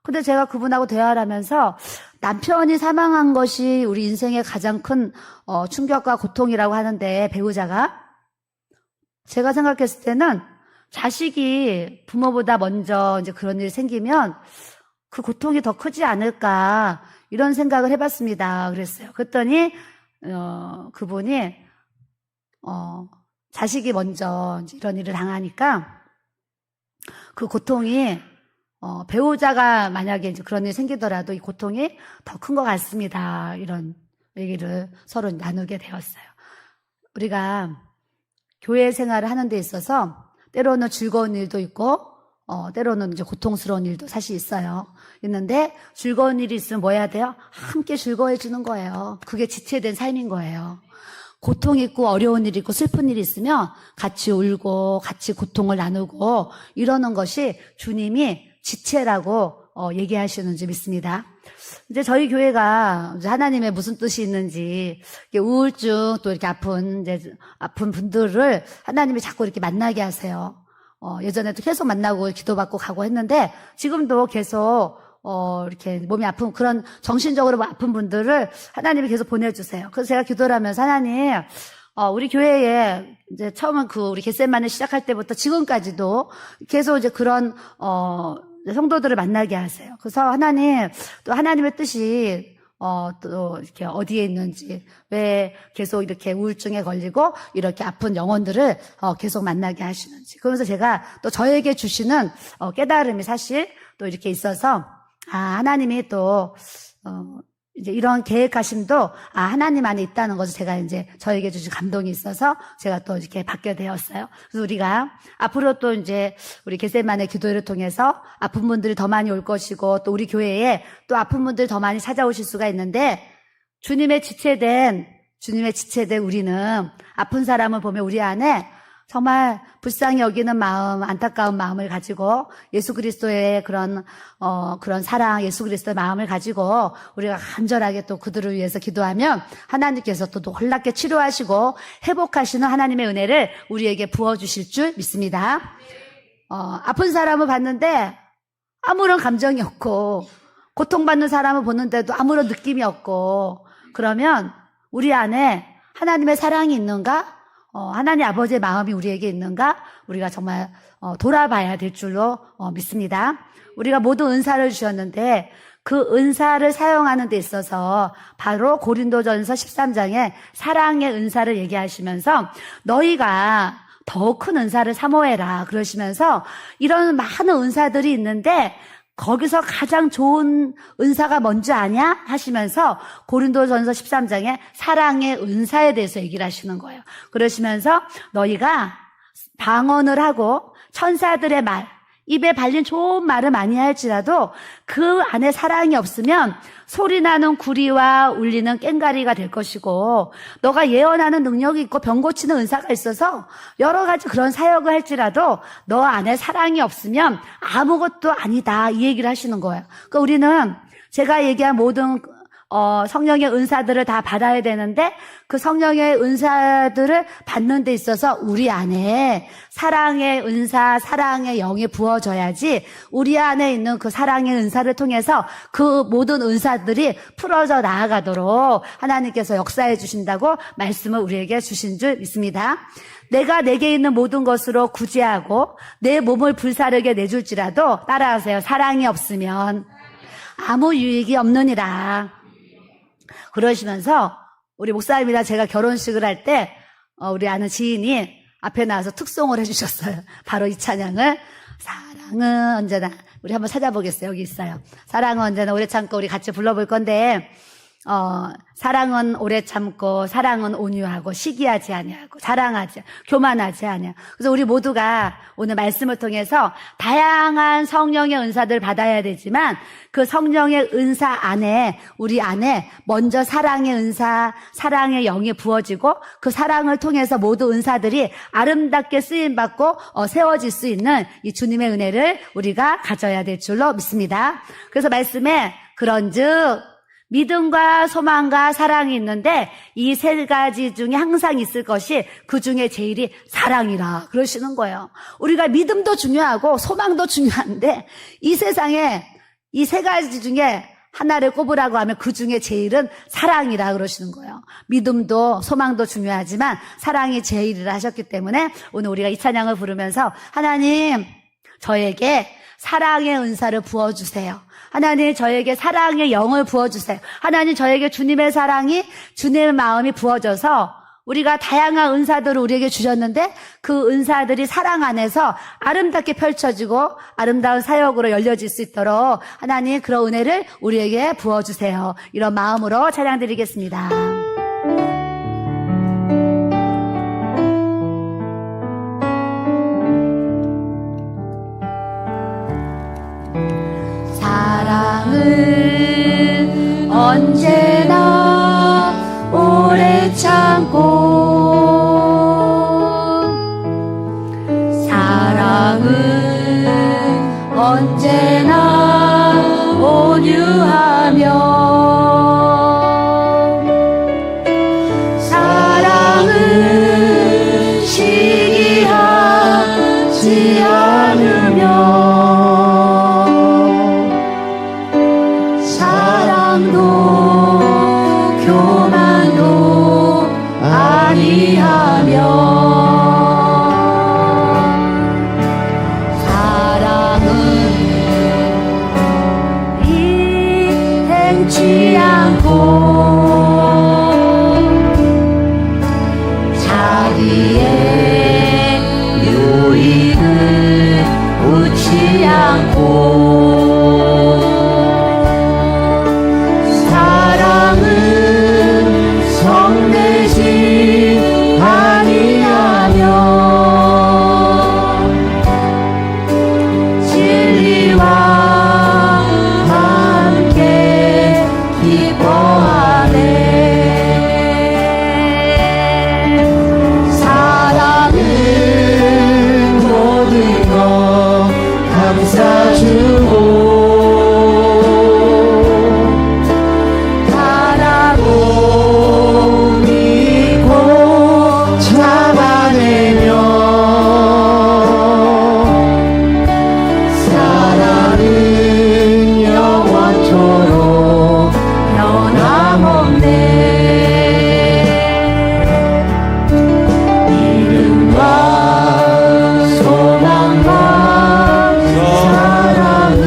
근데 제가 그분하고 대화를 하면서 남편이 사망한 것이 우리 인생의 가장 큰 충격과 고통이라고 하는데, 배우자가, 제가 생각했을 때는 자식이 부모보다 먼저 이제 그런 일이 생기면 그 고통이 더 크지 않을까, 이런 생각을 해봤습니다. 그랬어요. 그랬더니 그분이 자식이 먼저 이런 일을 당하니까 그 고통이 배우자가 만약에 이제 그런 일이 생기더라도 이 고통이 더 큰 것 같습니다. 이런 얘기를 서로 나누게 되었어요. 우리가 교회 생활을 하는 데 있어서 때로는 즐거운 일도 있고 때로는 이제 고통스러운 일도 사실 있는데, 즐거운 일이 있으면 뭐 해야 돼요? 함께 즐거워해 주는 거예요. 그게 지체된 삶인 거예요. 고통 있고 어려운 일 있고 슬픈 일이 있으면 같이 울고 같이 고통을 나누고 이러는 것이 주님이 지체라고 얘기하시는 줄 믿습니다. 이제 저희 교회가 이제 하나님의 무슨 뜻이 있는지, 이렇게 우울증 또 이렇게 아픈 분들을 하나님이 자꾸 이렇게 만나게 하세요. 예전에도 계속 만나고 기도받고 가고 했는데, 지금도 계속, 이렇게 몸이 아픈 그런 정신적으로 아픈 분들을 하나님이 계속 보내주세요. 그래서 제가 기도를 하면서 하나님, 우리 교회에 이제 처음은 우리 겟세마네 시작할 때부터 지금까지도 계속 이제 그런, 성도들을 만나게 하세요. 그래서 하나님, 또 하나님의 뜻이, 또 이렇게 어디에 있는지, 왜 계속 이렇게 우울증에 걸리고 이렇게 아픈 영혼들을 계속 만나게 하시는지. 그러면서 제가 또 저에게 주시는 깨달음이 사실 또 이렇게 있어서, 하나님이 또, 이제 이런 계획하심도, 하나님 안에 있다는 것을 제가 이제 저에게 주신 감동이 있어서 제가 또 이렇게 받게 되었어요. 그래서 우리가 앞으로 또 이제 우리 겟세마네 기도회를 통해서 아픈 분들이 더 많이 올 것이고 또 우리 교회에 또 아픈 분들이 더 많이 찾아오실 수가 있는데 주님의 지체된 우리는 아픈 사람을 보면 우리 안에 정말 불쌍히 여기는 마음, 안타까운 마음을 가지고 예수 그리스도의 그런 사랑, 예수 그리스도의 마음을 가지고 우리가 간절하게 또 그들을 위해서 기도하면 하나님께서 또 놀랍게 치료하시고 회복하시는 하나님의 은혜를 우리에게 부어주실 줄 믿습니다. 아픈 사람을 봤는데 아무런 감정이 없고 고통받는 사람을 보는데도 아무런 느낌이 없고 그러면 우리 안에 하나님의 사랑이 있는가? 하나님 아버지의 마음이 우리에게 있는가? 우리가 정말 돌아봐야 될 줄로 믿습니다. 우리가 모든 은사를 주셨는데 그 은사를 사용하는 데 있어서 바로 고린도전서 13장에 사랑의 은사를 얘기하시면서 너희가 더 큰 은사를 사모해라 그러시면서 이런 많은 은사들이 있는데 거기서 가장 좋은 은사가 뭔지 아냐? 하시면서 고린도전서 13장에 사랑의 은사에 대해서 얘기를 하시는 거예요. 그러시면서 너희가 방언을 하고 천사들의 말, 입에 발린 좋은 말을 많이 할지라도 그 안에 사랑이 없으면 소리나는 구리와 울리는 꽹가리가 될 것이고 너가 예언하는 능력이 있고 병 고치는 은사가 있어서 여러 가지 그런 사역을 할지라도 너 안에 사랑이 없으면 아무것도 아니다 이 얘기를 하시는 거예요. 그러니까 우리는 제가 얘기한 모든 성령의 은사들을 다 받아야 되는데 그 성령의 은사들을 받는 데 있어서 우리 안에 사랑의 은사, 사랑의 영이 부어져야지 우리 안에 있는 그 사랑의 은사를 통해서 그 모든 은사들이 풀어져 나아가도록 하나님께서 역사해 주신다고 말씀을 우리에게 주신 줄 믿습니다. 내가 내게 있는 모든 것으로 구제하고 내 몸을 불사르게 내줄지라도 따라하세요. 사랑이 없으면 아무 유익이 없느니라. 그러시면서 우리 목사님이랑 제가 결혼식을 할 때 우리 아는 지인이 앞에 나와서 특송을 해주셨어요. 바로 이 찬양을 사랑은 언제나 우리 한번 찾아보겠어요. 여기 있어요. 사랑은 언제나 오래 참고 우리 같이 불러볼 건데 사랑은 오래 참고 사랑은 온유하고 시기하지 아니하고 자랑하지 교만하지 아니하. 그래서 우리 모두가 오늘 말씀을 통해서 다양한 성령의 은사들 받아야 되지만 그 성령의 은사 안에 우리 안에 먼저 사랑의 은사, 사랑의 영이 부어지고 그 사랑을 통해서 모든 은사들이 아름답게 쓰임받고 세워질 수 있는 이 주님의 은혜를 우리가 가져야 될 줄로 믿습니다. 그래서 말씀에 그런즉 믿음과 소망과 사랑이 있는데 이 세 가지 중에 항상 있을 것이 그 중에 제일이 사랑이라 그러시는 거예요. 우리가 믿음도 중요하고 소망도 중요한데 이 세상에 이 세 가지 중에 하나를 꼽으라고 하면 그 중에 제일은 사랑이라 그러시는 거예요. 믿음도 소망도 중요하지만 사랑이 제일이라 하셨기 때문에 오늘 우리가 이 찬양을 부르면서 하나님 저에게 사랑의 은사를 부어주세요. 하나님 저에게 사랑의 영을 부어주세요. 하나님 저에게 주님의 사랑이 주님의 마음이 부어져서 우리가 다양한 은사들을 우리에게 주셨는데 그 은사들이 사랑 안에서 아름답게 펼쳐지고 아름다운 사역으로 열려질 수 있도록 하나님 그런 은혜를 우리에게 부어주세요. 이런 마음으로 찬양 드리겠습니다. 사랑은 언제나 오래 참고 사랑은 언제나 않으며 사랑도 교만도 아니하며 사랑은 행치 않고 자기의 유익을 웃지 않고 사랑은 성내지 아니하며 진리와 함께 기뻐하네 사랑은 모든 것 감싸주고 바라고 믿고 잡아내며 사랑은 영원토록 변함없네 믿음과 소망과 사랑은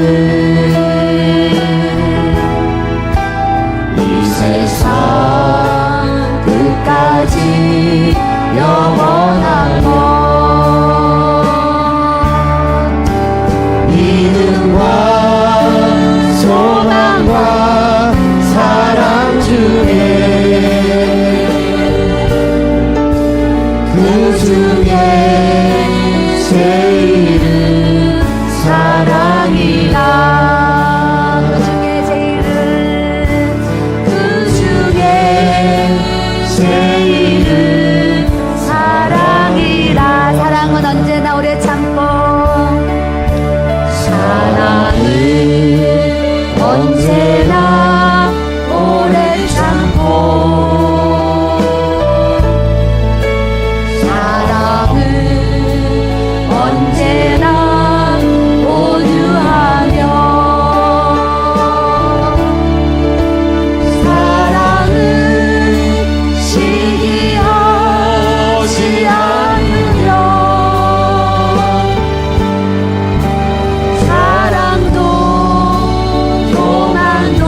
이 세상 끝까지 영원한 것 믿음과 소망과 사랑 중에 그 중에 제일은 사랑이라 그 중에 제일은 사랑이라 사랑은 언제나 오래 참고 사랑은 언제나 오래 참고 사랑은 언제나 온유하며 사랑은 시기하지 않으며 사랑도 교만도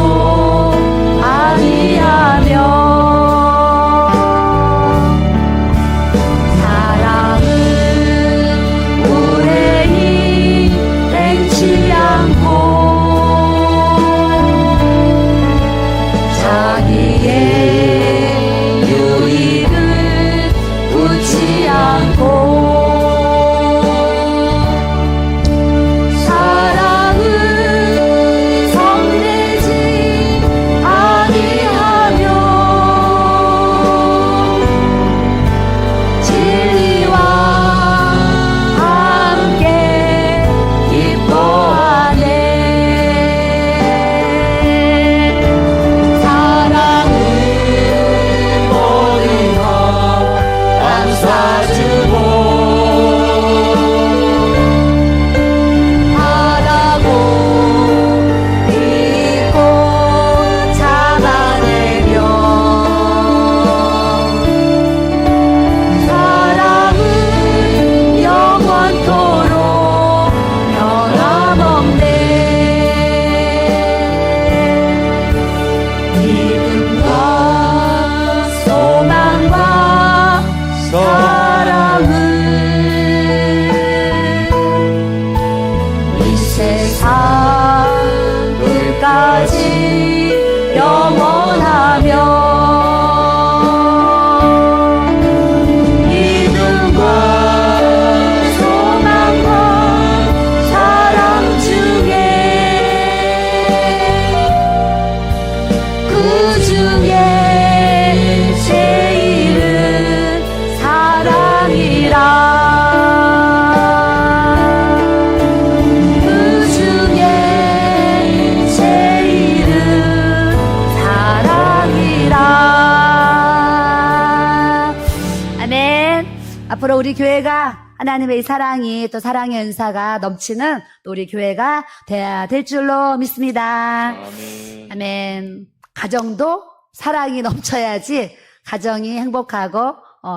아니하며 사랑은 오래히 행치 않고 자기의 유익을 웃지 않고 사랑은 성내지 아니하며 진리와 함께 기뻐하네 사랑은 모든 것 감싸주고 바라고 믿고 잡아내며 사랑은 영원토록 변함없네 믿음과 소망과 사랑은 이 세상 끝까지 영원하며 믿음과 소망과 사랑 중에 그 중에 제일은 사랑이라 그 중에 제일은 사랑이라 아멘. 앞으로 우리 교회가 하나님의 이 사랑이 또 사랑의 은사가 넘치는 또 우리 교회가 돼야 될 줄로 믿습니다. 아멘. 아멘. 가정도 사랑이 넘쳐야지 가정이 행복하고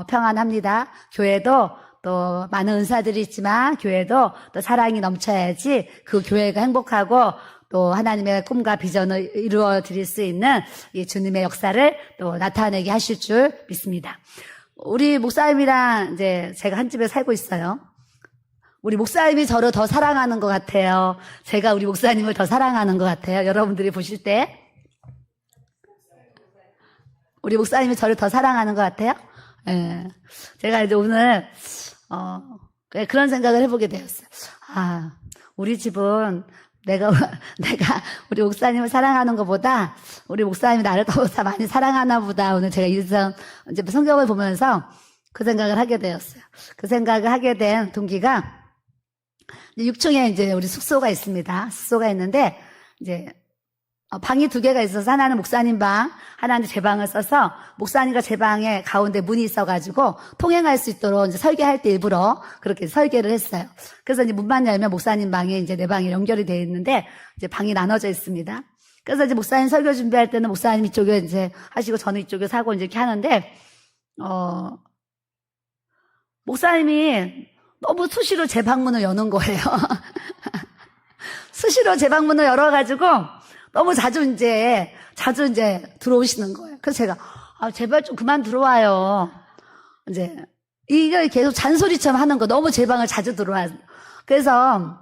평안합니다. 교회도 또 많은 은사들이 있지만 교회도 또 사랑이 넘쳐야지 그 교회가 행복하고 또 하나님의 꿈과 비전을 이루어 드릴 수 있는 이 주님의 역사를 또 나타내게 하실 줄 믿습니다. 우리 목사님이랑 이제 제가 한 집에 살고 있어요. 우리 목사님이 저를 더 사랑하는 것 같아요. 제가 우리 목사님을 더 사랑하는 것 같아요. 여러분들이 보실 때 우리 목사님이 저를 더 사랑하는 것 같아요. 예. 제가 이제 오늘 그런 생각을 해보게 되었어요. 아, 우리 집은 내가 우리 목사님을 사랑하는 것보다 우리 목사님이 나를 더 많이 사랑하나 보다. 오늘 제가 이제 성경을 보면서 그 생각을 하게 되었어요. 그 생각을 하게 된 동기가 6층에 이제 우리 숙소가 있습니다. 숙소가 있는데 이제 방이 2개가 있어서 하나는 목사님 방, 하나는 제 방을 써서 목사님과 제 방에 가운데 문이 있어가지고 통행할 수 있도록 이제 설계할 때 일부러 그렇게 설계를 했어요. 그래서 이제 문만 열면 목사님 방에 이제 내 방이 연결이 되어 있는데 이제 방이 나눠져 있습니다. 그래서 이제 목사님 설교 준비할 때는 목사님 이쪽에 이제 하시고 저는 이쪽에 사고 이제 이렇게 하는데, 목사님이 너무 수시로 제 방문을 여는 거예요. 수시로 제 방문을 열어가지고 너무 자주 이제 들어오시는 거예요. 그래서 제가, 제발 좀 그만 들어와요. 이제, 이걸 계속 잔소리처럼 하는 거, 너무 제 방을 자주 들어와. 그래서,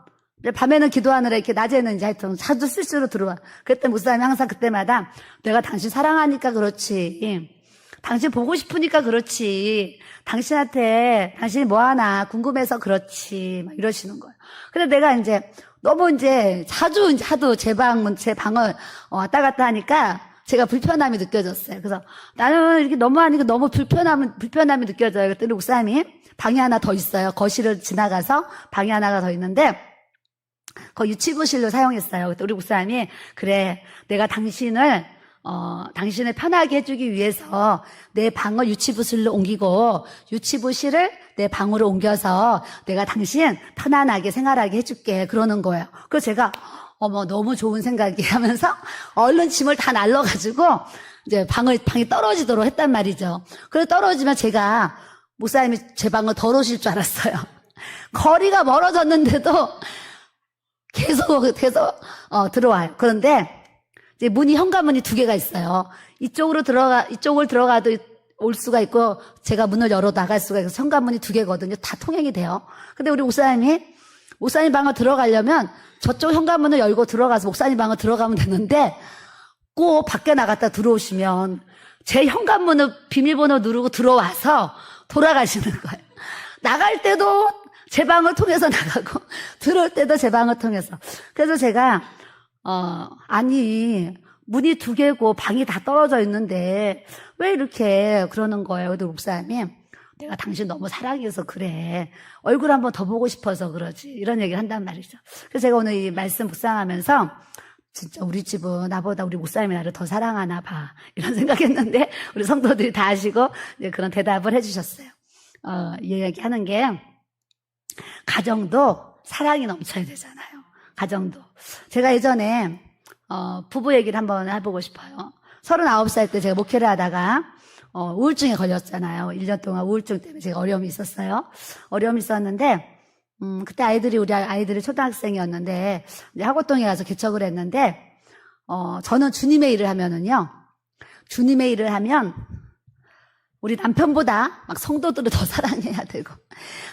밤에는 기도하느라 이렇게 낮에는 이제 하여튼 자주 실수로 들어와. 그때 목사님이 항상 그때마다 내가 당신 사랑하니까 그렇지. 당신 보고 싶으니까 그렇지. 당신이 뭐 하나 궁금해서 그렇지. 막 이러시는 거예요. 근데 내가 이제 너무 이제 하도 제 방을 왔다 갔다 하니까 제가 불편함이 느껴졌어요. 그래서 나는 이렇게 너무 하니까 너무 불편함이 느껴져요. 그랬더니 목사님이 방이 하나 더 있어요. 거실을 지나가서 방이 하나가 더 있는데 그 유치부실로 사용했어요. 그랬더니 우리 목사님이 그래, 내가 당신을 편하게 해주기 위해서 내 방을 유치부실로 옮기고 유치부실을 내 방으로 옮겨서 내가 당신 편안하게 생활하게 해줄게. 그러는 거예요. 그래서 제가 너무 좋은 생각이 하면서 얼른 짐을 다 날라가지고 이제 방이 떨어지도록 했단 말이죠. 그래서 떨어지면 제가 목사님이 제 방을 덜 오실 줄 알았어요. 거리가 멀어졌는데도 계속 들어와요. 그런데 이제 현관문이 2개가 있어요. 이쪽을 들어가도 올 수가 있고, 제가 문을 열어 나갈 수가 있고, 현관문이 2개거든요. 다 통행이 돼요. 근데 우리 목사님 방을 들어가려면 저쪽 현관문을 열고 들어가서 목사님 방을 들어가면 되는데, 꼭 밖에 나갔다 들어오시면 제 현관문을 비밀번호 누르고 들어와서 돌아가시는 거예요. 나갈 때도 제 방을 통해서 나가고, 들어올 때도 제 방을 통해서. 그래서 제가, 문이 2개고 방이 다 떨어져 있는데 왜 이렇게 그러는 거예요? 그래도 목사님이 내가 당신 너무 사랑해서 그래. 얼굴 한번 더 보고 싶어서 그러지. 이런 얘기를 한단 말이죠. 그래서 제가 오늘 이 말씀 묵상하면서 진짜 우리 집은 나보다 우리 목사님이 나를 더 사랑하나 봐. 이런 생각했는데 우리 성도들이 다 아시고 이제 그런 대답을 해주셨어요. 이 얘기하는 게 가정도 사랑이 넘쳐야 되잖아요. 가정도. 제가 예전에 부부 얘기를 한번 해보고 싶어요. 39살 때 제가 목회를 하다가 우울증에 걸렸잖아요. 1년 동안 우울증 때문에 제가 어려움이 있었어요. 어려움이 있었는데 그때 우리 아이들이 초등학생이었는데 이제 학원동에 가서 개척을 했는데 저는 주님의 일을 하면 우리 남편보다 막 성도들을 더 사랑해야 되고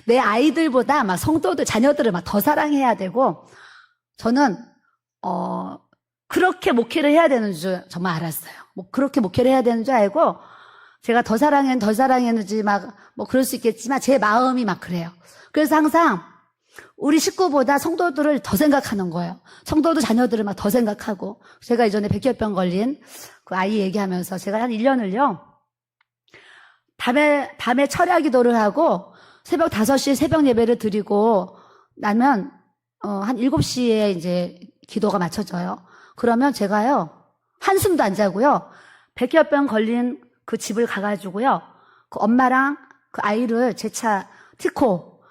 내 아이들보다 막 자녀들을 막 더 사랑해야 되고 저는 그렇게 목회를 해야 되는 줄 정말 알았어요. 그렇게 목회를 해야 되는 줄 알고 제가 더 사랑했는지 그럴 수 있겠지만 제 마음이 막 그래요. 그래서 항상 우리 식구보다 성도들을 더 생각하는 거예요. 성도들 자녀들을 막 더 생각하고 제가 이전에 백혈병 걸린 그 아이 얘기하면서 제가 한 1년을요. 밤에 철야 기도를 하고 새벽 5시에 새벽 예배를 드리고 나면 한 7시에 이제 기도가 맞춰져요. 그러면 제가요, 한숨도 안 자고요, 백혈병 걸린 그 집을 가가지고요, 그 엄마랑 그 아이를 제 차 티코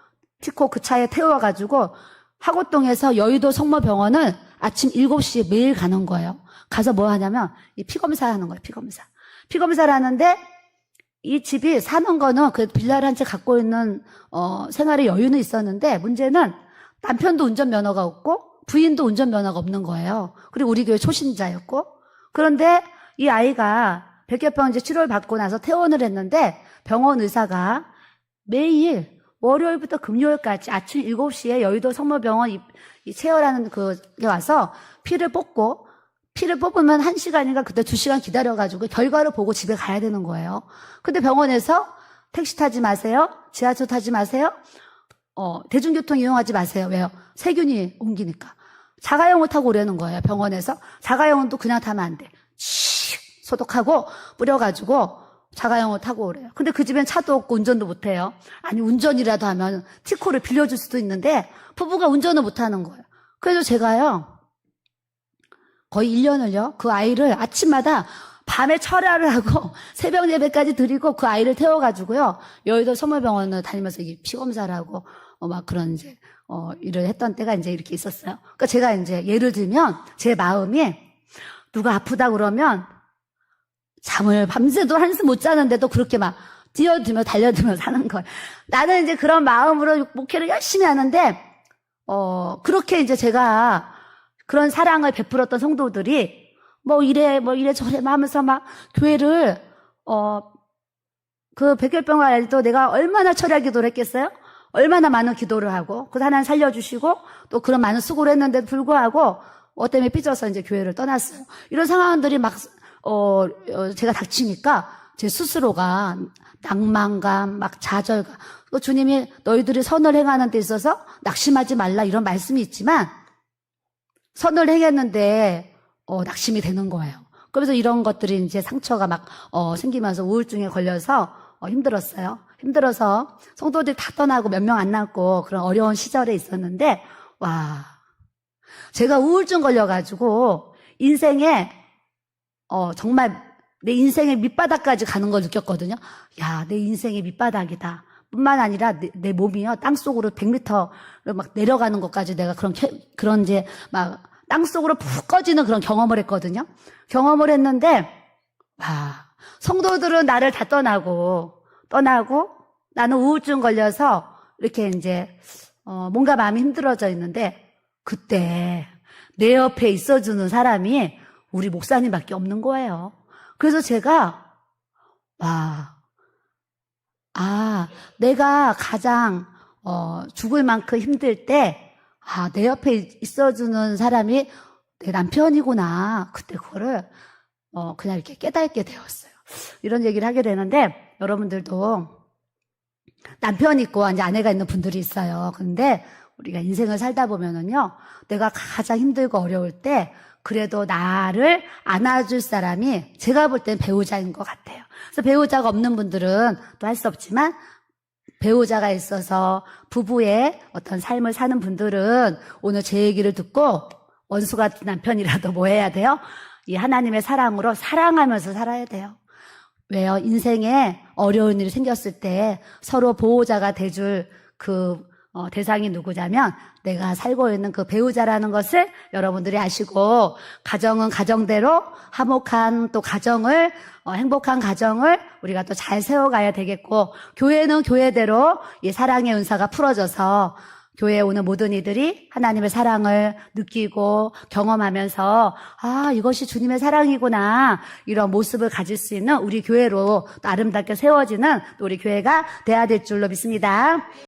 티코 그 차에 태워가지고 화곡동에서 여의도 성모병원을 아침 7시에 매일 가는 거예요. 가서 뭐 하냐면 이 피검사 하는 거예요. 피검사를 하는데 이 집이 사는 거는 그 빌라를 한 채 갖고 있는 생활의 여유는 있었는데 문제는 남편도 운전면허가 없고 부인도 운전면허가 없는 거예요. 그리고 우리 교회 초신자였고 그런데 이 아이가 백혈병 이제 치료를 받고 나서 퇴원을 했는데 병원 의사가 매일 월요일부터 금요일까지 아침 7시에 여의도 성모병원 이 체열하는 그게 와서 피를 뽑으면 1시간인가 그때 2시간 기다려가지고 결과를 보고 집에 가야 되는 거예요. 근데 병원에서 택시 타지 마세요. 지하철 타지 마세요. 대중교통 이용하지 마세요. 왜요? 세균이 옮기니까. 자가용을 타고 오려는 거예요. 병원에서. 자가용은 또 그냥 타면 안 돼. 소독하고 뿌려가지고 자가용을 타고 오래요. 근데 그 집엔 차도 없고 운전도 못해요. 아니 운전이라도 하면 티코를 빌려줄 수도 있는데 부부가 운전을 못하는 거예요. 그래서 제가요 거의 1년을요 그 아이를 아침마다 밤에 철야를 하고 새벽 예배까지 드리고 그 아이를 태워가지고요 여의도 성모병원을 다니면서 피검사를 하고 막 그런 이제 일을 했던 때가 이제 이렇게 있었어요. 그러니까 제가 이제 예를 들면 제 마음이 누가 아프다 그러면 잠을 밤새도 한숨 못 자는데도 그렇게 막 뛰어들며 달려들며 사는 거예요. 나는 이제 그런 마음으로 목회를 열심히 하는데 그렇게 이제 제가 그런 사랑을 베풀었던 성도들이 뭐 이래 저래 하면서 막 교회를 그 백혈병을 알 때 내가 얼마나 철야 기도를 했겠어요? 얼마나 많은 기도를 하고 그 하나님 살려주시고 또 그런 많은 수고를 했는데도 불구하고 때문에 삐져서 이제 교회를 떠났어요. 이런 상황들이 막 제가 닥치니까 제 스스로가 낭만감, 막 좌절감. 주님이 너희들이 선을 행하는 데 있어서 낙심하지 말라 이런 말씀이 있지만 선을 행했는데 낙심이 되는 거예요. 그래서 이런 것들이 이제 상처가 막 생기면서 우울증에 걸려서 힘들었어요. 힘들어서 성도들이 다 떠나고 몇 명 안 남고 그런 어려운 시절에 있었는데 와 제가 우울증 걸려가지고 인생에 정말 내 인생의 밑바닥까지 가는 걸 느꼈거든요. 야, 내 인생의 밑바닥이다. 뿐만 아니라 내 몸이요 땅속으로 100m를 막 내려가는 것까지 내가 그런 이제 막 땅속으로 푹 꺼지는 그런 경험을 했거든요. 경험을 했는데 와 성도들은 나를 다 떠나고 나는 우울증 걸려서 이렇게 이제 뭔가 마음이 힘들어져 있는데 그때 내 옆에 있어주는 사람이 우리 목사님밖에 없는 거예요. 그래서 제가 내가 가장 죽을 만큼 힘들 때 내 옆에 있어주는 사람이 내 남편이구나. 그때 그거를 그냥 이렇게 깨닫게 되었어요. 이런 얘기를 하게 되는데 여러분들도 남편 있고 이제 아내가 있는 분들이 있어요. 근데 우리가 인생을 살다 보면은요 내가 가장 힘들고 어려울 때 그래도 나를 안아줄 사람이 제가 볼 땐 배우자인 것 같아요. 그래서 배우자가 없는 분들은 또 할 수 없지만 배우자가 있어서 부부의 어떤 삶을 사는 분들은 오늘 제 얘기를 듣고 원수 같은 남편이라도 뭐 해야 돼요? 이 하나님의 사랑으로 사랑하면서 살아야 돼요. 왜요? 인생에 어려운 일이 생겼을 때 서로 보호자가 돼줄 대상이 누구냐면 내가 살고 있는 그 배우자라는 것을 여러분들이 아시고 가정은 가정대로 화목한 또 가정을 행복한 가정을 우리가 또 잘 세워가야 되겠고 교회는 교회대로 이 사랑의 은사가 풀어져서 교회에 오는 모든 이들이 하나님의 사랑을 느끼고 경험하면서 이것이 주님의 사랑이구나 이런 모습을 가질 수 있는 우리 교회로 또 아름답게 세워지는 또 우리 교회가 돼야 될 줄로 믿습니다.